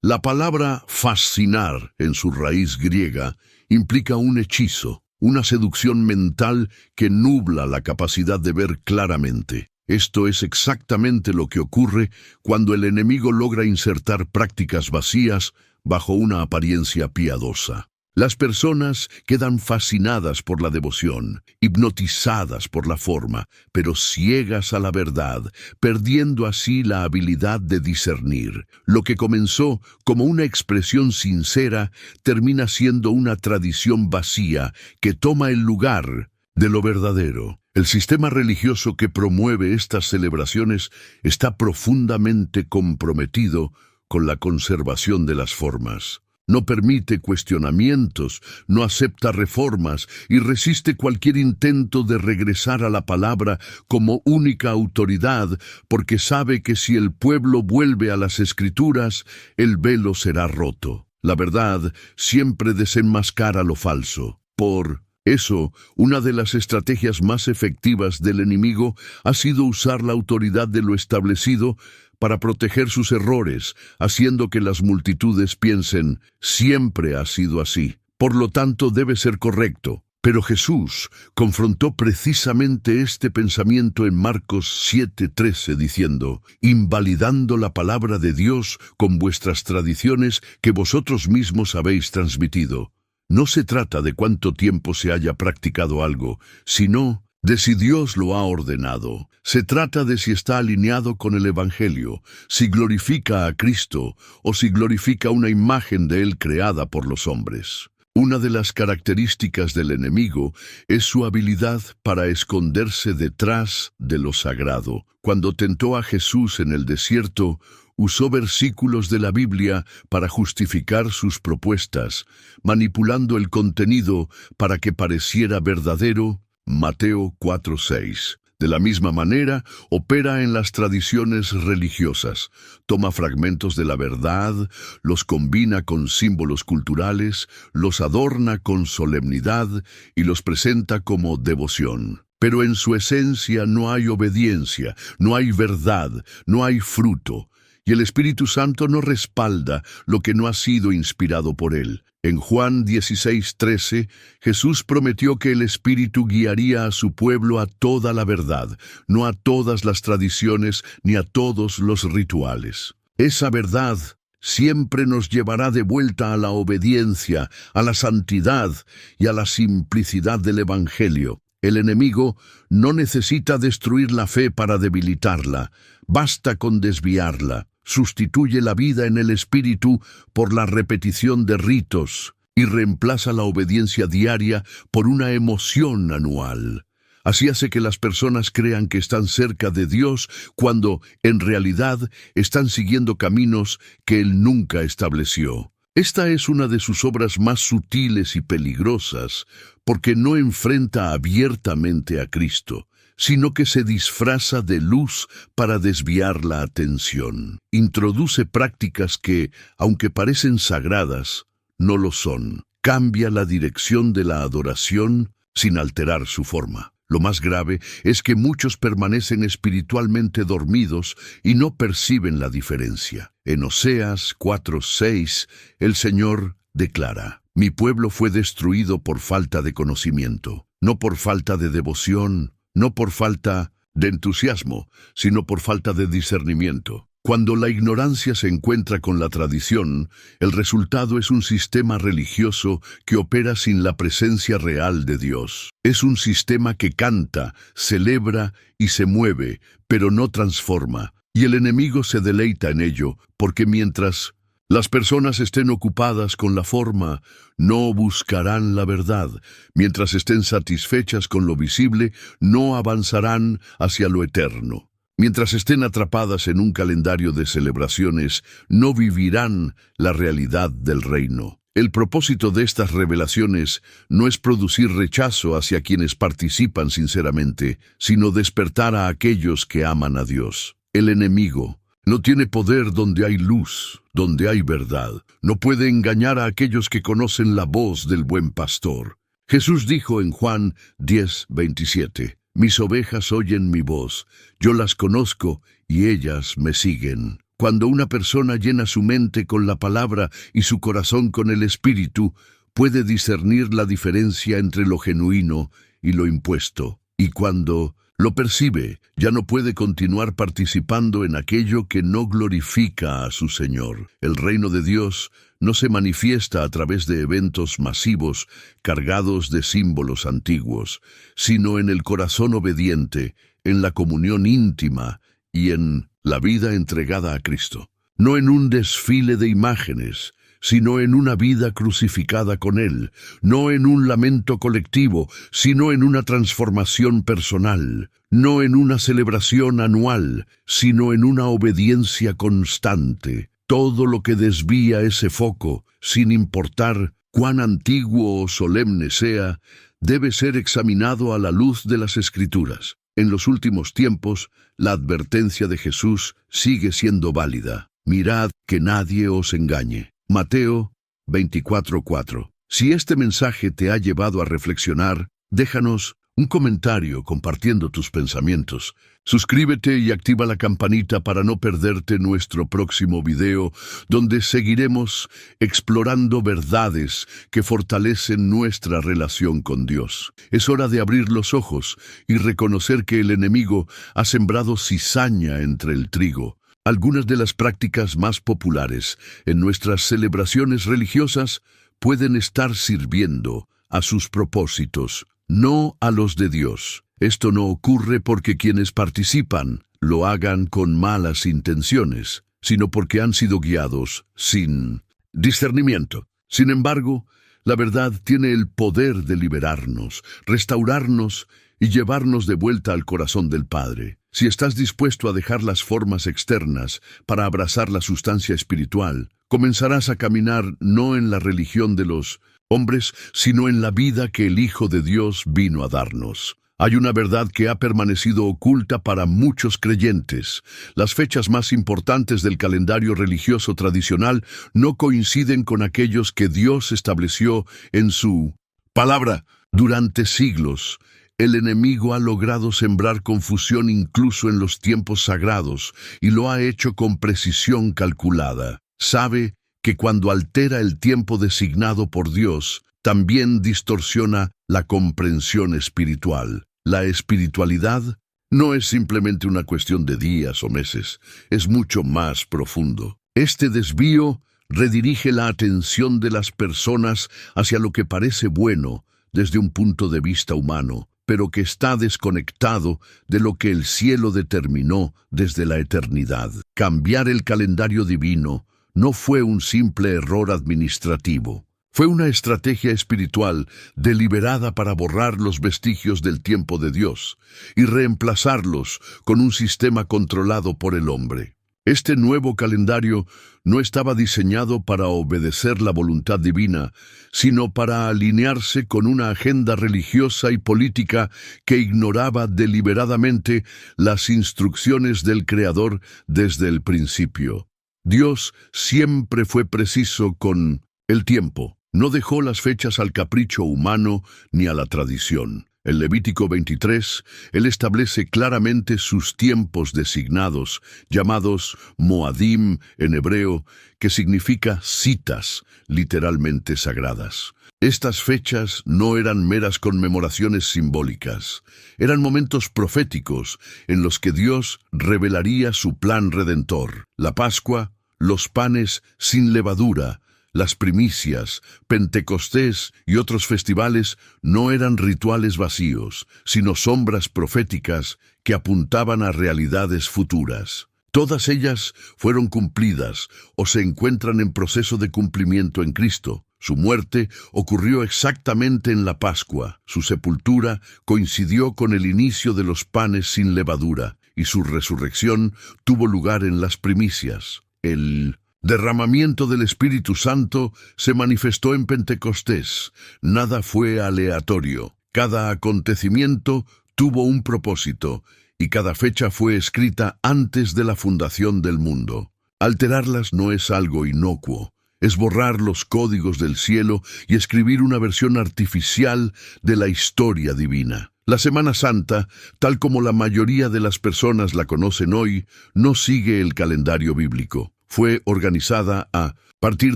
La palabra fascinar, en su raíz griega, implica un hechizo, una seducción mental que nubla la capacidad de ver claramente. Esto es exactamente lo que ocurre cuando el enemigo logra insertar prácticas vacías bajo una apariencia piadosa. Las personas quedan fascinadas por la devoción, hipnotizadas por la forma, pero ciegas a la verdad, perdiendo así la habilidad de discernir. Lo que comenzó como una expresión sincera termina siendo una tradición vacía que toma el lugar de lo verdadero. El sistema religioso que promueve estas celebraciones está profundamente comprometido con la conservación de las formas. No permite cuestionamientos, no acepta reformas y resiste cualquier intento de regresar a la palabra como única autoridad, porque sabe que si el pueblo vuelve a las Escrituras, el velo será roto. La verdad siempre desenmascara lo falso. Por eso, una de las estrategias más efectivas del enemigo ha sido usar la autoridad de lo establecido para proteger sus errores, haciendo que las multitudes piensen, siempre ha sido así, por lo tanto debe ser correcto. Pero Jesús confrontó precisamente este pensamiento en Marcos 7:13 diciendo, invalidando la palabra de Dios con vuestras tradiciones que vosotros mismos habéis transmitido. No se trata de cuánto tiempo se haya practicado algo, sino de si Dios lo ha ordenado. Se trata de si está alineado con el Evangelio, si glorifica a Cristo o si glorifica una imagen de Él creada por los hombres. Una de las características del enemigo es su habilidad para esconderse detrás de lo sagrado. Cuando tentó a Jesús en el desierto, usó versículos de la Biblia para justificar sus propuestas, manipulando el contenido para que pareciera verdadero. Mateo 4:6. De la misma manera, opera en las tradiciones religiosas. Toma fragmentos de la verdad, los combina con símbolos culturales, los adorna con solemnidad y los presenta como devoción. Pero en su esencia no hay obediencia, no hay verdad, no hay fruto. Y el Espíritu Santo no respalda lo que no ha sido inspirado por él. En Juan 16:13, Jesús prometió que el Espíritu guiaría a su pueblo a toda la verdad, no a todas las tradiciones ni a todos los rituales. Esa verdad siempre nos llevará de vuelta a la obediencia, a la santidad y a la simplicidad del Evangelio. El enemigo no necesita destruir la fe para debilitarla, basta con desviarla. Sustituye la vida en el Espíritu por la repetición de ritos y reemplaza la obediencia diaria por una emoción anual. Así hace que las personas crean que están cerca de Dios cuando, en realidad, están siguiendo caminos que Él nunca estableció. Esta es una de sus obras más sutiles y peligrosas, porque no enfrenta abiertamente a Cristo, sino que se disfraza de luz para desviar la atención. Introduce prácticas que, aunque parecen sagradas, no lo son. Cambia la dirección de la adoración sin alterar su forma. Lo más grave es que muchos permanecen espiritualmente dormidos y no perciben la diferencia. En Oseas 4:6, el Señor declara: «Mi pueblo fue destruido por falta de conocimiento, no por falta de devoción, no por falta de entusiasmo, sino por falta de discernimiento». Cuando la ignorancia se encuentra con la tradición, el resultado es un sistema religioso que opera sin la presencia real de Dios. Es un sistema que canta, celebra y se mueve, pero no transforma. Y el enemigo se deleita en ello, porque mientras las personas estén ocupadas con la forma, no buscarán la verdad. Mientras estén satisfechas con lo visible, no avanzarán hacia lo eterno. Mientras estén atrapadas en un calendario de celebraciones, no vivirán la realidad del reino. El propósito de estas revelaciones no es producir rechazo hacia quienes participan sinceramente, sino despertar a aquellos que aman a Dios. El enemigo no tiene poder donde hay luz, donde hay verdad. No puede engañar a aquellos que conocen la voz del buen pastor. Jesús dijo en Juan 10:27, «Mis ovejas oyen mi voz, yo las conozco y ellas me siguen». Cuando una persona llena su mente con la palabra y su corazón con el Espíritu, puede discernir la diferencia entre lo genuino y lo impuesto. Y cuando lo percibe, ya no puede continuar participando en aquello que no glorifica a su Señor. El reino de Dios no se manifiesta a través de eventos masivos cargados de símbolos antiguos, sino en el corazón obediente, en la comunión íntima y en la vida entregada a Cristo. No en un desfile de imágenes, sino en una vida crucificada con Él, no en un lamento colectivo, sino en una transformación personal, no en una celebración anual, sino en una obediencia constante. Todo lo que desvía ese foco, sin importar cuán antiguo o solemne sea, debe ser examinado a la luz de las Escrituras. En los últimos tiempos, la advertencia de Jesús sigue siendo válida. Mirad que nadie os engañe. Mateo 24:4. Si este mensaje te ha llevado a reflexionar, déjanos un comentario compartiendo tus pensamientos. Suscríbete y activa la campanita para no perderte nuestro próximo video, donde seguiremos explorando verdades que fortalecen nuestra relación con Dios. Es hora de abrir los ojos y reconocer que el enemigo ha sembrado cizaña entre el trigo. Algunas de las prácticas más populares en nuestras celebraciones religiosas pueden estar sirviendo a sus propósitos, no a los de Dios. Esto no ocurre porque quienes participan lo hagan con malas intenciones, sino porque han sido guiados sin discernimiento. Sin embargo, la verdad tiene el poder de liberarnos, restaurarnos y llevarnos de vuelta al corazón del Padre. Si estás dispuesto a dejar las formas externas para abrazar la sustancia espiritual, comenzarás a caminar no en la religión de los hombres, sino en la vida que el Hijo de Dios vino a darnos. Hay una verdad que ha permanecido oculta para muchos creyentes. Las fechas más importantes del calendario religioso tradicional no coinciden con aquellos que Dios estableció en su palabra. Durante siglos, el enemigo ha logrado sembrar confusión incluso en los tiempos sagrados y lo ha hecho con precisión calculada. Sabe que cuando altera el tiempo designado por Dios, también distorsiona la comprensión espiritual. La espiritualidad no es simplemente una cuestión de días o meses, es mucho más profundo. Este desvío redirige la atención de las personas hacia lo que parece bueno desde un punto de vista humano, pero que está desconectado de lo que el cielo determinó desde la eternidad. Cambiar el calendario divino no fue un simple error administrativo. Fue una estrategia espiritual deliberada para borrar los vestigios del tiempo de Dios y reemplazarlos con un sistema controlado por el hombre. Este nuevo calendario no estaba diseñado para obedecer la voluntad divina, sino para alinearse con una agenda religiosa y política que ignoraba deliberadamente las instrucciones del Creador desde el principio. Dios siempre fue preciso con el tiempo. No dejó las fechas al capricho humano ni a la tradición. En Levítico 23, Él establece claramente sus tiempos designados, llamados Moadim en hebreo, que significa citas, literalmente sagradas. Estas fechas no eran meras conmemoraciones simbólicas, eran momentos proféticos en los que Dios revelaría su plan redentor. La Pascua, los panes sin levadura, las primicias, Pentecostés y otros festivales no eran rituales vacíos, sino sombras proféticas que apuntaban a realidades futuras. Todas ellas fueron cumplidas o se encuentran en proceso de cumplimiento en Cristo. Su muerte ocurrió exactamente en la Pascua, su sepultura coincidió con el inicio de los panes sin levadura y su resurrección tuvo lugar en las primicias. El derramamiento del Espíritu Santo se manifestó en Pentecostés. Nada fue aleatorio. Cada acontecimiento tuvo un propósito y cada fecha fue escrita antes de la fundación del mundo. Alterarlas no es algo inocuo. Es borrar los códigos del cielo y escribir una versión artificial de la historia divina. La Semana Santa, tal como la mayoría de las personas la conocen hoy, no sigue el calendario bíblico. Fue organizada a partir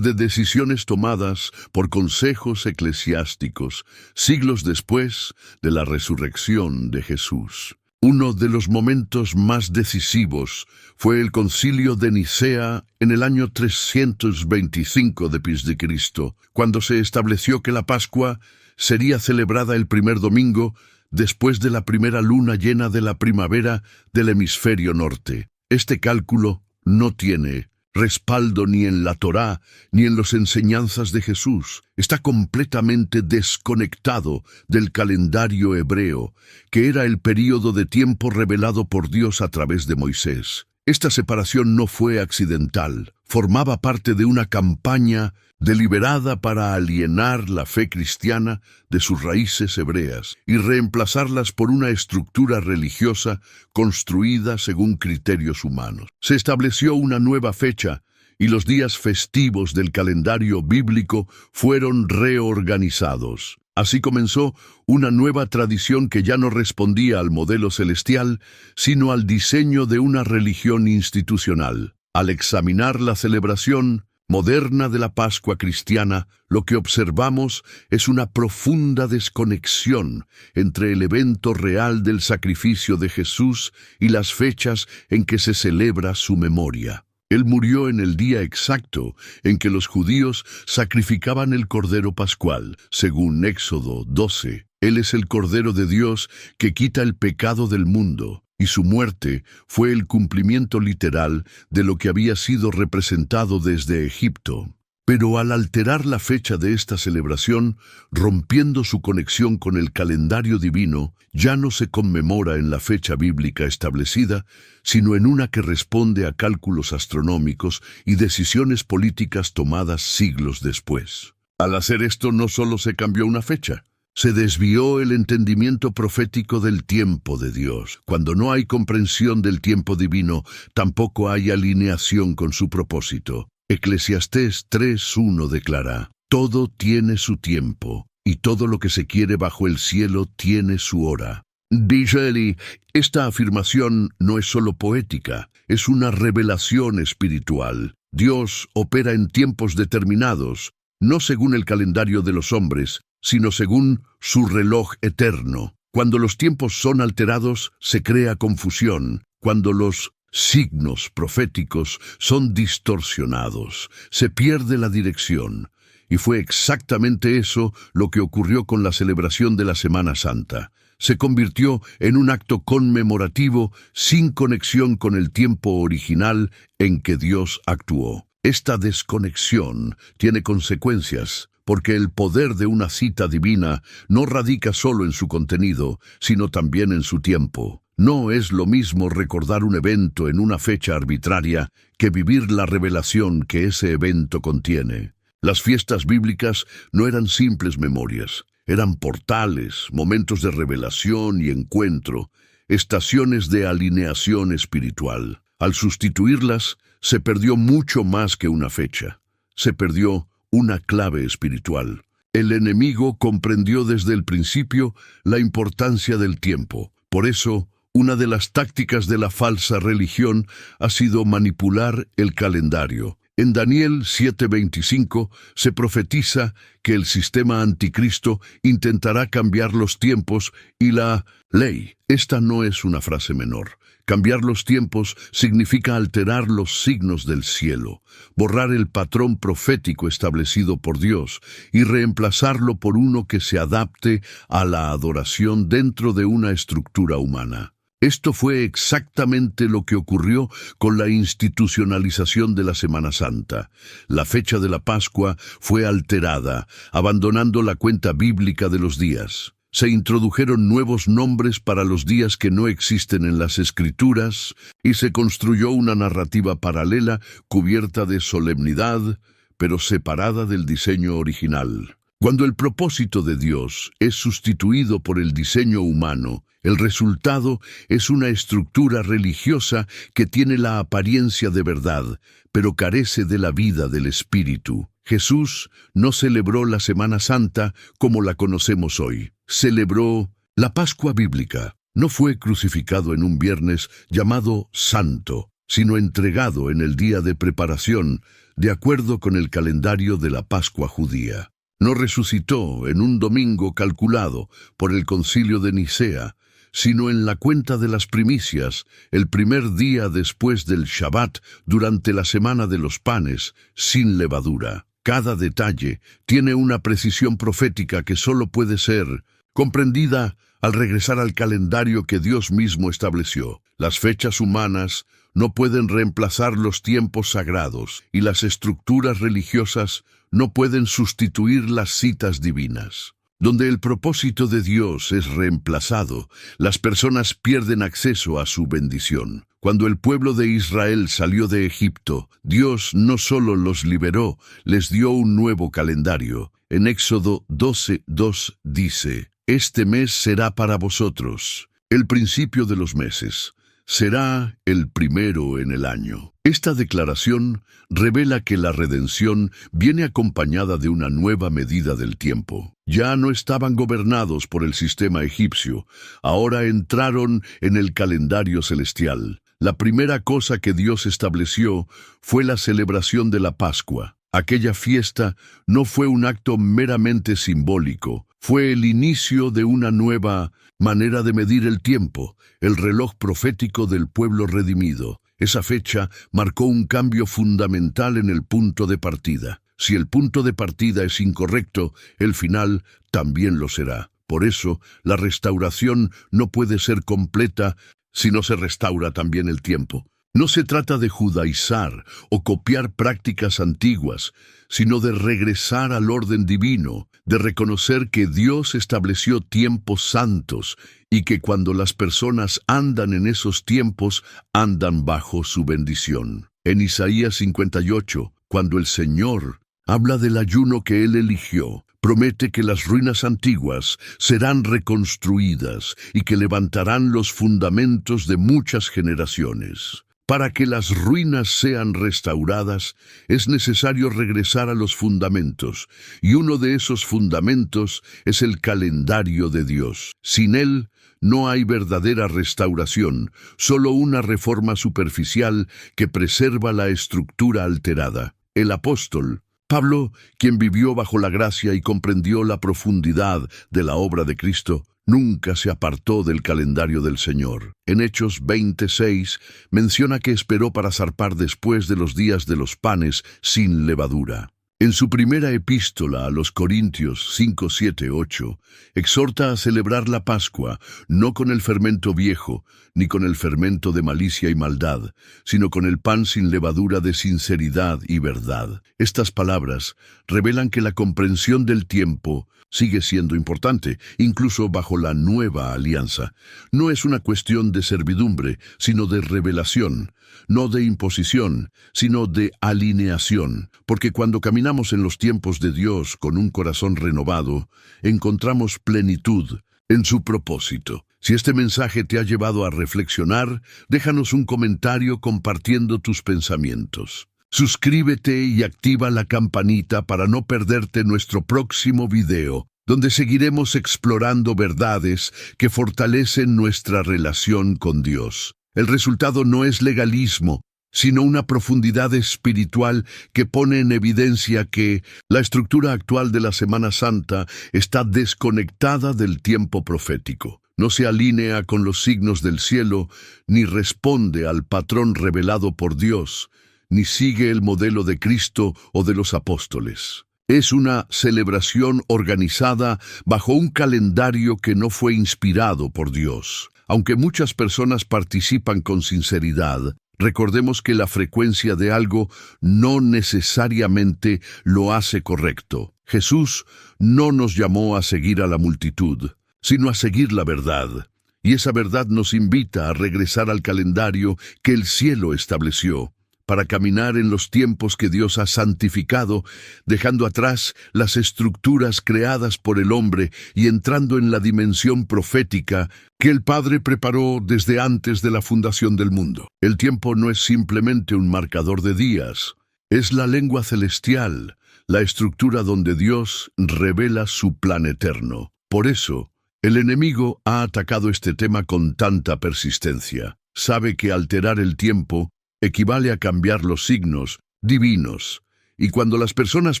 de decisiones tomadas por consejos eclesiásticos, siglos después de la resurrección de Jesús. Uno de los momentos más decisivos fue el Concilio de Nicea en el año 325 después de Cristo, cuando se estableció que la Pascua sería celebrada el primer domingo después de la primera luna llena de la primavera del hemisferio norte. Este cálculo no tiene respaldo ni en la Torá ni en las enseñanzas de Jesús. Está completamente desconectado del calendario hebreo, que era el período de tiempo revelado por Dios a través de Moisés. Esta separación no fue accidental, formaba parte de una campaña deliberada para alienar la fe cristiana de sus raíces hebreas y reemplazarlas por una estructura religiosa construida según criterios humanos. Se estableció una nueva fecha y los días festivos del calendario bíblico fueron reorganizados. Así comenzó una nueva tradición que ya no respondía al modelo celestial, sino al diseño de una religión institucional. Al examinar la celebración moderna de la Pascua cristiana, lo que observamos es una profunda desconexión entre el evento real del sacrificio de Jesús y las fechas en que se celebra su memoria. Él murió en el día exacto en que los judíos sacrificaban el Cordero Pascual, según Éxodo 12. Él es el Cordero de Dios que quita el pecado del mundo, y su muerte fue el cumplimiento literal de lo que había sido representado desde Egipto. Pero al alterar la fecha de esta celebración, rompiendo su conexión con el calendario divino, ya no se conmemora en la fecha bíblica establecida, sino en una que responde a cálculos astronómicos y decisiones políticas tomadas siglos después. Al hacer esto, no solo se cambió una fecha, Se desvió el entendimiento profético del tiempo de Dios. Cuando no hay comprensión del tiempo divino, tampoco hay alineación con su propósito. Eclesiastés 3:1 declara: todo tiene su tiempo, y todo lo que se quiere bajo el cielo tiene su hora. Dice Eli, esta afirmación no es solo poética, es una revelación espiritual. Dios opera en tiempos determinados, no según el calendario de los hombres, sino según su reloj eterno. Cuando los tiempos son alterados, se crea confusión. Cuando los signos proféticos son distorsionados, se pierde la dirección. Y fue exactamente eso lo que ocurrió con la celebración de la Semana Santa. Se convirtió en un acto conmemorativo sin conexión con el tiempo original en que Dios actuó. Esta desconexión tiene consecuencias, porque el poder de una cita divina no radica solo en su contenido, sino también en su tiempo. No es lo mismo recordar un evento en una fecha arbitraria que vivir la revelación que ese evento contiene. Las fiestas bíblicas no eran simples memorias, eran portales, momentos de revelación y encuentro, estaciones de alineación espiritual. Al sustituirlas, se perdió mucho más que una fecha. Se perdió una clave espiritual. El enemigo comprendió desde el principio la importancia del tiempo. Por eso, una de las tácticas de la falsa religión ha sido manipular el calendario. En Daniel 7:25 se profetiza que el sistema anticristo intentará cambiar los tiempos y la ley. Esta no es una frase menor. Cambiar los tiempos significa alterar los signos del cielo, borrar el patrón profético establecido por Dios y reemplazarlo por uno que se adapte a la adoración dentro de una estructura humana. Esto fue exactamente lo que ocurrió con la institucionalización de la Semana Santa. La fecha de la Pascua fue alterada, abandonando la cuenta bíblica de los días. Se introdujeron nuevos nombres para los días que no existen en las Escrituras y se construyó una narrativa paralela cubierta de solemnidad, pero separada del diseño original. Cuando el propósito de Dios es sustituido por el diseño humano, el resultado es una estructura religiosa que tiene la apariencia de verdad, pero carece de la vida del Espíritu. Jesús no celebró la Semana Santa como la conocemos hoy. Celebró la Pascua bíblica. No fue crucificado en un viernes llamado Santo, sino entregado en el día de preparación, de acuerdo con el calendario de la Pascua judía. No resucitó en un domingo calculado por el Concilio de Nicea, sino en la cuenta de las primicias, el primer día después del Shabbat, durante la Semana de los Panes, sin levadura. Cada detalle tiene una precisión profética que solo puede ser comprendida al regresar al calendario que Dios mismo estableció. Las fechas humanas no pueden reemplazar los tiempos sagrados, y las estructuras religiosas no pueden sustituir las citas divinas. Donde el propósito de Dios es reemplazado, las personas pierden acceso a su bendición. Cuando el pueblo de Israel salió de Egipto, Dios no solo los liberó, les dio un nuevo calendario. En Éxodo 12:2 dice: «Este mes será para vosotros el principio de los meses. Será el primero en el año». Esta declaración revela que la redención viene acompañada de una nueva medida del tiempo. Ya no estaban gobernados por el sistema egipcio, ahora entraron en el calendario celestial. La primera cosa que Dios estableció fue la celebración de la Pascua. Aquella fiesta no fue un acto meramente simbólico, fue el inicio de una nueva manera de medir el tiempo, el reloj profético del pueblo redimido. Esa fecha marcó un cambio fundamental en el punto de partida. Si el punto de partida es incorrecto, el final también lo será. Por eso, la restauración no puede ser completa si no se restaura también el tiempo. No se trata de judaizar o copiar prácticas antiguas, sino de regresar al orden divino, de reconocer que Dios estableció tiempos santos y que cuando las personas andan en esos tiempos, andan bajo su bendición. En Isaías 58, cuando el Señor habla del ayuno que Él eligió promete que las ruinas antiguas serán reconstruidas y que levantarán los fundamentos de muchas generaciones. Para que las ruinas sean restauradas, es necesario regresar a los fundamentos, y uno de esos fundamentos es el calendario de Dios. Sin él, no hay verdadera restauración, solo una reforma superficial que preserva la estructura alterada. El apóstol Pablo, quien vivió bajo la gracia y comprendió la profundidad de la obra de Cristo, nunca se apartó del calendario del Señor. En Hechos 26 menciona que esperó para zarpar después de los días de los panes sin levadura. En su primera epístola a los Corintios 5, 7, 8, exhorta a celebrar la Pascua, no con el fermento viejo, ni con el fermento de malicia y maldad, sino con el pan sin levadura de sinceridad y verdad. Estas palabras revelan que la comprensión del tiempo sigue siendo importante, incluso bajo la nueva alianza. No es una cuestión de servidumbre, sino de revelación. No de imposición, sino de alineación, porque cuando caminamos en los tiempos de Dios con un corazón renovado, encontramos plenitud en su propósito. Si este mensaje te ha llevado a reflexionar, déjanos un comentario compartiendo tus pensamientos. Suscríbete y activa la campanita para no perderte nuestro próximo video, donde seguiremos explorando verdades que fortalecen nuestra relación con Dios. El resultado no es legalismo, sino una profundidad espiritual que pone en evidencia que la estructura actual de la Semana Santa está desconectada del tiempo profético. No se alinea con los signos del cielo, ni responde al patrón revelado por Dios, ni sigue el modelo de Cristo o de los apóstoles. Es una celebración organizada bajo un calendario que no fue inspirado por Dios. Aunque muchas personas participan con sinceridad, recordemos que la frecuencia de algo no necesariamente lo hace correcto. Jesús no nos llamó a seguir a la multitud, sino a seguir la verdad. Y esa verdad nos invita a regresar al calendario que el cielo estableció, para caminar en los tiempos que Dios ha santificado, dejando atrás las estructuras creadas por el hombre y entrando en la dimensión profética que el Padre preparó desde antes de la fundación del mundo. El tiempo no es simplemente un marcador de días, es la lengua celestial, la estructura donde Dios revela su plan eterno. Por eso, el enemigo ha atacado este tema con tanta persistencia. Sabe que alterar el tiempo equivale a cambiar los signos divinos, y cuando las personas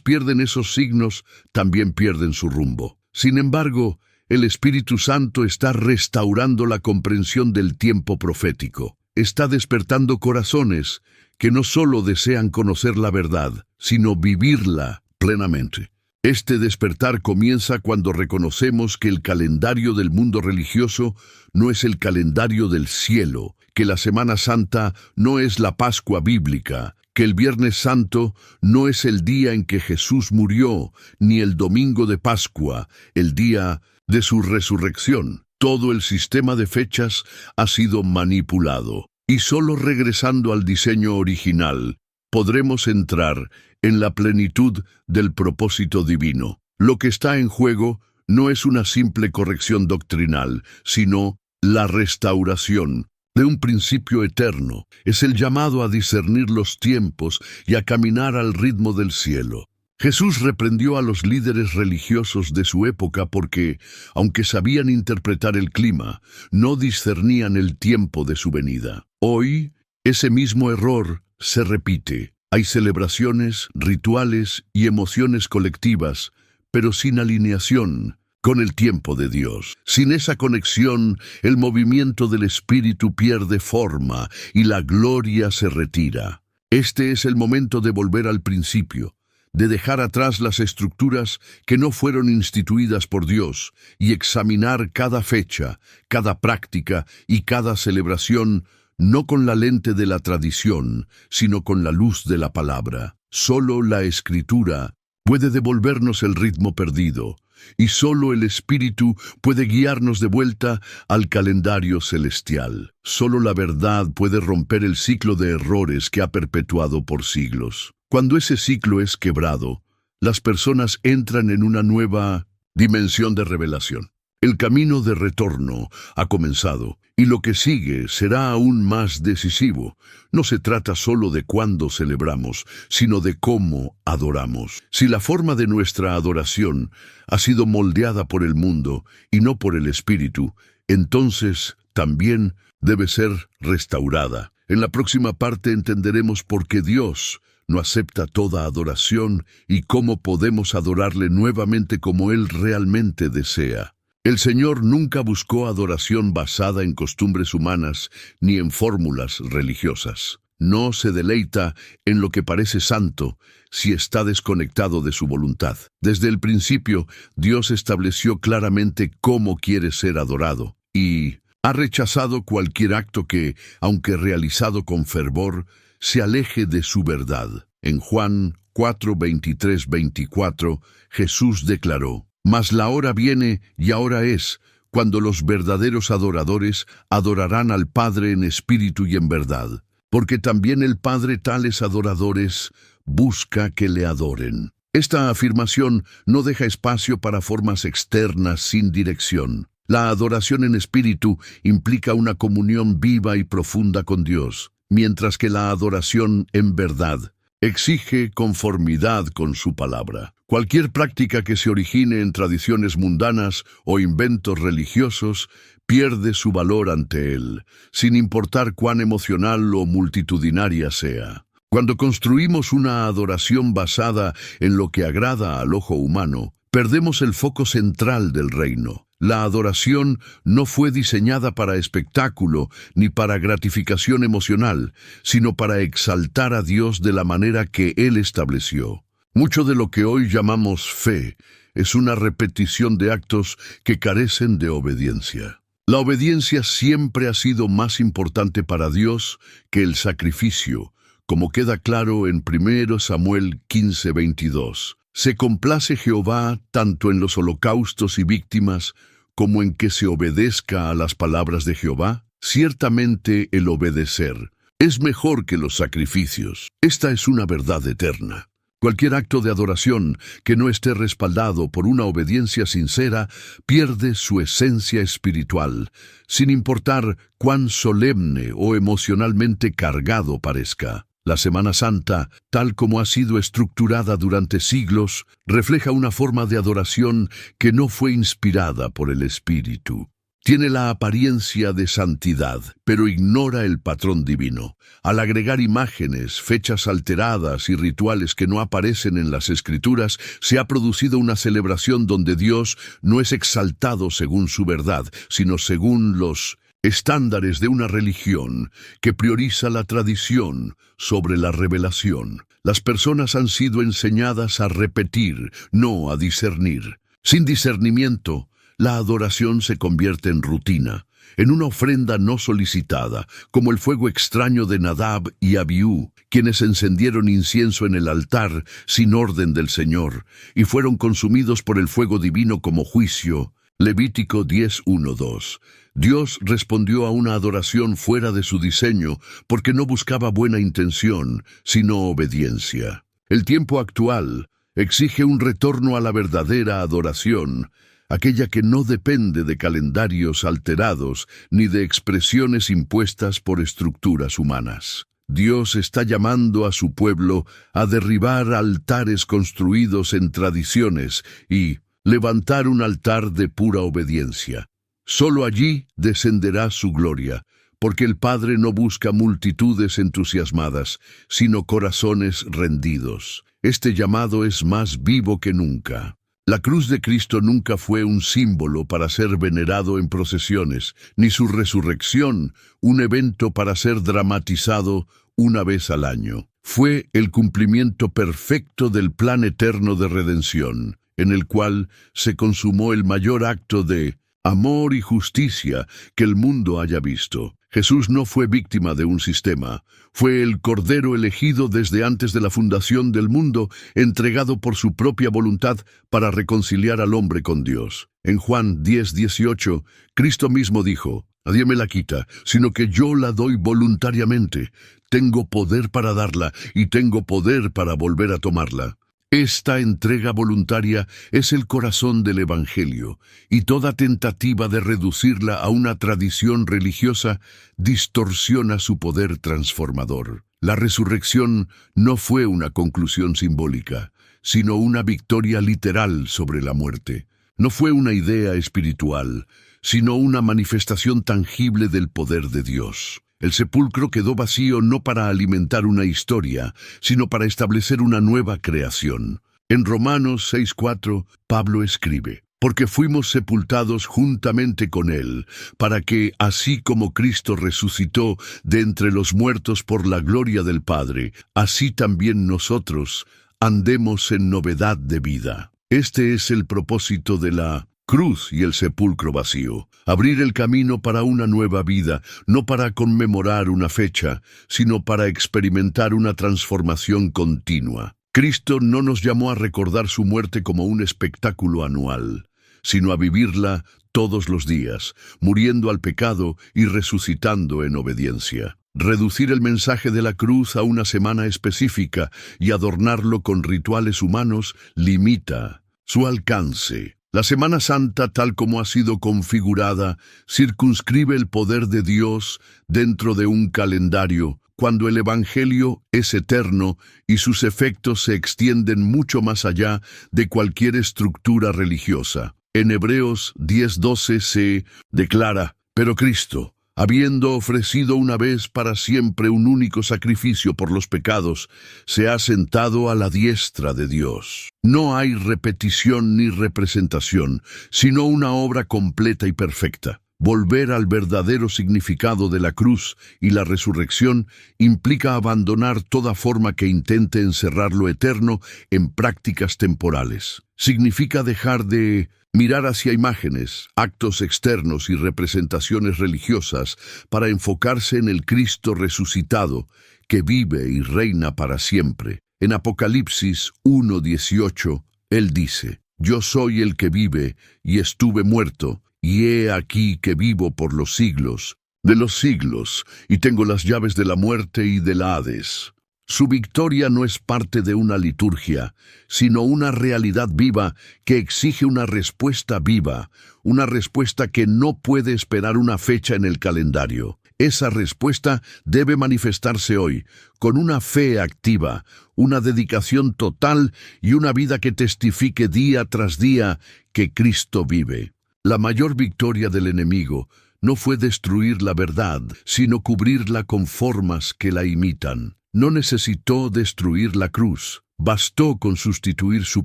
pierden esos signos, también pierden su rumbo. Sin embargo, el Espíritu Santo está restaurando la comprensión del tiempo profético. Está despertando corazones que no solo desean conocer la verdad, sino vivirla plenamente. Este despertar comienza cuando reconocemos que el calendario del mundo religioso no es el calendario del cielo, que la Semana Santa no es la Pascua bíblica, que el Viernes Santo no es el día en que Jesús murió, ni el Domingo de Pascua, el día de su resurrección. Todo el sistema de fechas ha sido manipulado, y solo regresando al diseño original podremos entrar en la plenitud del propósito divino. Lo que está en juego no es una simple corrección doctrinal, sino la restauración de un principio eterno. Es el llamado a discernir los tiempos y a caminar al ritmo del cielo. Jesús reprendió a los líderes religiosos de su época porque, aunque sabían interpretar el clima, no discernían el tiempo de su venida. Hoy, ese mismo error se repite. Hay celebraciones, rituales y emociones colectivas, pero sin alineación con el tiempo de Dios. Sin esa conexión, el movimiento del Espíritu pierde forma y la gloria se retira. Este es el momento de volver al principio, de dejar atrás las estructuras que no fueron instituidas por Dios y examinar cada fecha, cada práctica y cada celebración no con la lente de la tradición, sino con la luz de la palabra. Solo la Escritura puede devolvernos el ritmo perdido, y solo el Espíritu puede guiarnos de vuelta al calendario celestial. Solo la verdad puede romper el ciclo de errores que ha perpetuado por siglos. Cuando ese ciclo es quebrado, las personas entran en una nueva dimensión de revelación. El camino de retorno ha comenzado, y lo que sigue será aún más decisivo. No se trata solo de cuándo celebramos, sino de cómo adoramos. Si la forma de nuestra adoración ha sido moldeada por el mundo y no por el Espíritu, entonces también debe ser restaurada. En la próxima parte entenderemos por qué Dios no acepta toda adoración y cómo podemos adorarle nuevamente como Él realmente desea. El Señor nunca buscó adoración basada en costumbres humanas ni en fórmulas religiosas. No se deleita en lo que parece santo si está desconectado de su voluntad. Desde el principio, Dios estableció claramente cómo quiere ser adorado y ha rechazado cualquier acto que, aunque realizado con fervor, se aleje de su verdad. En Juan 4:23-24, Jesús declaró: «Mas la hora viene, y ahora es, cuando los verdaderos adoradores adorarán al Padre en espíritu y en verdad, porque también el Padre tales adoradores busca que le adoren». Esta afirmación no deja espacio para formas externas sin dirección. La adoración en espíritu implica una comunión viva y profunda con Dios, mientras que la adoración en verdad exige conformidad con su palabra. Cualquier práctica que se origine en tradiciones mundanas o inventos religiosos pierde su valor ante Él, sin importar cuán emocional o multitudinaria sea. Cuando construimos una adoración basada en lo que agrada al ojo humano, perdemos el foco central del reino. La adoración no fue diseñada para espectáculo ni para gratificación emocional, sino para exaltar a Dios de la manera que Él estableció. Mucho de lo que hoy llamamos fe es una repetición de actos que carecen de obediencia. La obediencia siempre ha sido más importante para Dios que el sacrificio, como queda claro en 1 Samuel 15:22. Se complace Jehová tanto en los holocaustos y víctimas como en que se obedezca a las palabras de Jehová. Ciertamente el obedecer es mejor que los sacrificios. Esta es una verdad eterna. Cualquier acto de adoración que no esté respaldado por una obediencia sincera pierde su esencia espiritual, sin importar cuán solemne o emocionalmente cargado parezca. La Semana Santa, tal como ha sido estructurada durante siglos, refleja una forma de adoración que no fue inspirada por el Espíritu. Tiene la apariencia de santidad, pero ignora el patrón divino. Al agregar imágenes, fechas alteradas y rituales que no aparecen en las Escrituras, se ha producido una celebración donde Dios no es exaltado según su verdad, sino según los estándares de una religión que prioriza la tradición sobre la revelación. Las personas han sido enseñadas a repetir, no a discernir. Sin discernimiento, la adoración se convierte en rutina, en una ofrenda no solicitada, como el fuego extraño de Nadab y Abiú, quienes encendieron incienso en el altar sin orden del Señor, y fueron consumidos por el fuego divino como juicio. Levítico 10:1-2. Dios respondió a una adoración fuera de su diseño porque no buscaba buena intención, sino obediencia. El tiempo actual exige un retorno a la verdadera adoración, aquella que no depende de calendarios alterados ni de expresiones impuestas por estructuras humanas. Dios está llamando a su pueblo a derribar altares construidos en tradiciones y levantar un altar de pura obediencia. Solo allí descenderá su gloria, porque el Padre no busca multitudes entusiasmadas, sino corazones rendidos. Este llamado es más vivo que nunca. La cruz de Cristo nunca fue un símbolo para ser venerado en procesiones, ni su resurrección un evento para ser dramatizado una vez al año. Fue el cumplimiento perfecto del plan eterno de redención, en el cual se consumó el mayor acto de amor y justicia que el mundo haya visto. Jesús no fue víctima de un sistema, fue el Cordero elegido desde antes de la fundación del mundo, entregado por su propia voluntad para reconciliar al hombre con Dios. En Juan 10:18, Cristo mismo dijo: «Nadie me la quita, sino que yo la doy voluntariamente. Tengo poder para darla y tengo poder para volver a tomarla». Esta entrega voluntaria es el corazón del Evangelio, y toda tentativa de reducirla a una tradición religiosa distorsiona su poder transformador. La resurrección no fue una conclusión simbólica, sino una victoria literal sobre la muerte. No fue una idea espiritual, sino una manifestación tangible del poder de Dios. El sepulcro quedó vacío no para alimentar una historia, sino para establecer una nueva creación. En Romanos 6:4, Pablo escribe: porque fuimos sepultados juntamente con Él, para que, así como Cristo resucitó de entre los muertos por la gloria del Padre, así también nosotros andemos en novedad de vida. Este es el propósito de la cruz y el sepulcro vacío: abrir el camino para una nueva vida, no para conmemorar una fecha, sino para experimentar una transformación continua. Cristo no nos llamó a recordar su muerte como un espectáculo anual, sino a vivirla todos los días, muriendo al pecado y resucitando en obediencia. Reducir el mensaje de la cruz a una semana específica y adornarlo con rituales humanos limita su alcance. La Semana Santa, tal como ha sido configurada, circunscribe el poder de Dios dentro de un calendario, cuando el Evangelio es eterno y sus efectos se extienden mucho más allá de cualquier estructura religiosa. En Hebreos 10:12 se declara: pero Cristo, habiendo ofrecido una vez para siempre un único sacrificio por los pecados, se ha sentado a la diestra de Dios. No hay repetición ni representación, sino una obra completa y perfecta. Volver al verdadero significado de la cruz y la resurrección implica abandonar toda forma que intente encerrar lo eterno en prácticas temporales. Significa dejar de mirar hacia imágenes, actos externos y representaciones religiosas para enfocarse en el Cristo resucitado, que vive y reina para siempre. En Apocalipsis 1:18, Él dice: yo soy el que vive y estuve muerto, y he aquí que vivo por los siglos de los siglos, y tengo las llaves de la muerte y del Hades. Su victoria no es parte de una liturgia, sino una realidad viva que exige una respuesta viva, una respuesta que no puede esperar una fecha en el calendario. Esa respuesta debe manifestarse hoy, con una fe activa, una dedicación total y una vida que testifique día tras día que Cristo vive. La mayor victoria del enemigo no fue destruir la verdad, sino cubrirla con formas que la imitan. No necesitó destruir la cruz, bastó con sustituir su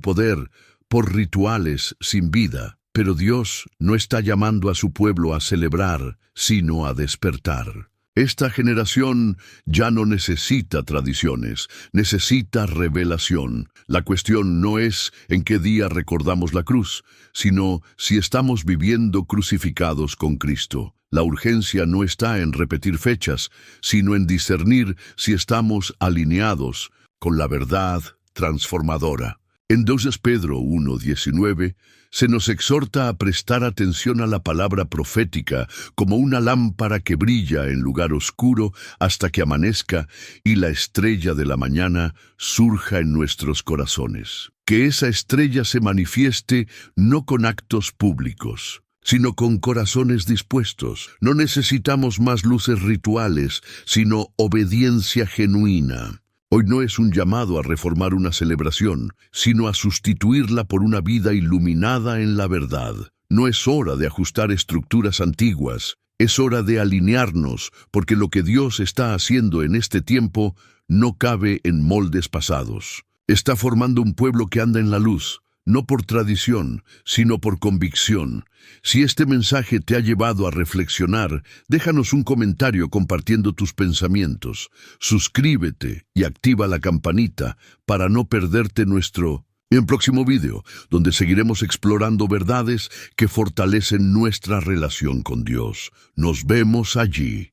poder por rituales sin vida. Pero Dios no está llamando a su pueblo a celebrar, sino a despertar. Esta generación ya no necesita tradiciones, necesita revelación. La cuestión no es en qué día recordamos la cruz, sino si estamos viviendo crucificados con Cristo. La urgencia no está en repetir fechas, sino en discernir si estamos alineados con la verdad transformadora. En 2 Pedro 1:19 se nos exhorta a prestar atención a la palabra profética como una lámpara que brilla en lugar oscuro hasta que amanezca y la estrella de la mañana surja en nuestros corazones. Que esa estrella se manifieste no con actos públicos, sino con corazones dispuestos. No necesitamos más luces rituales, sino obediencia genuina. Hoy no es un llamado a reformar una celebración, sino a sustituirla por una vida iluminada en la verdad. No es hora de ajustar estructuras antiguas, es hora de alinearnos, porque lo que Dios está haciendo en este tiempo no cabe en moldes pasados. Está formando un pueblo que anda en la luz, no por tradición, sino por convicción. Si este mensaje te ha llevado a reflexionar, déjanos un comentario compartiendo tus pensamientos. Suscríbete y activa la campanita para no perderte nuestro próximo video, donde seguiremos explorando verdades que fortalecen nuestra relación con Dios. Nos vemos allí.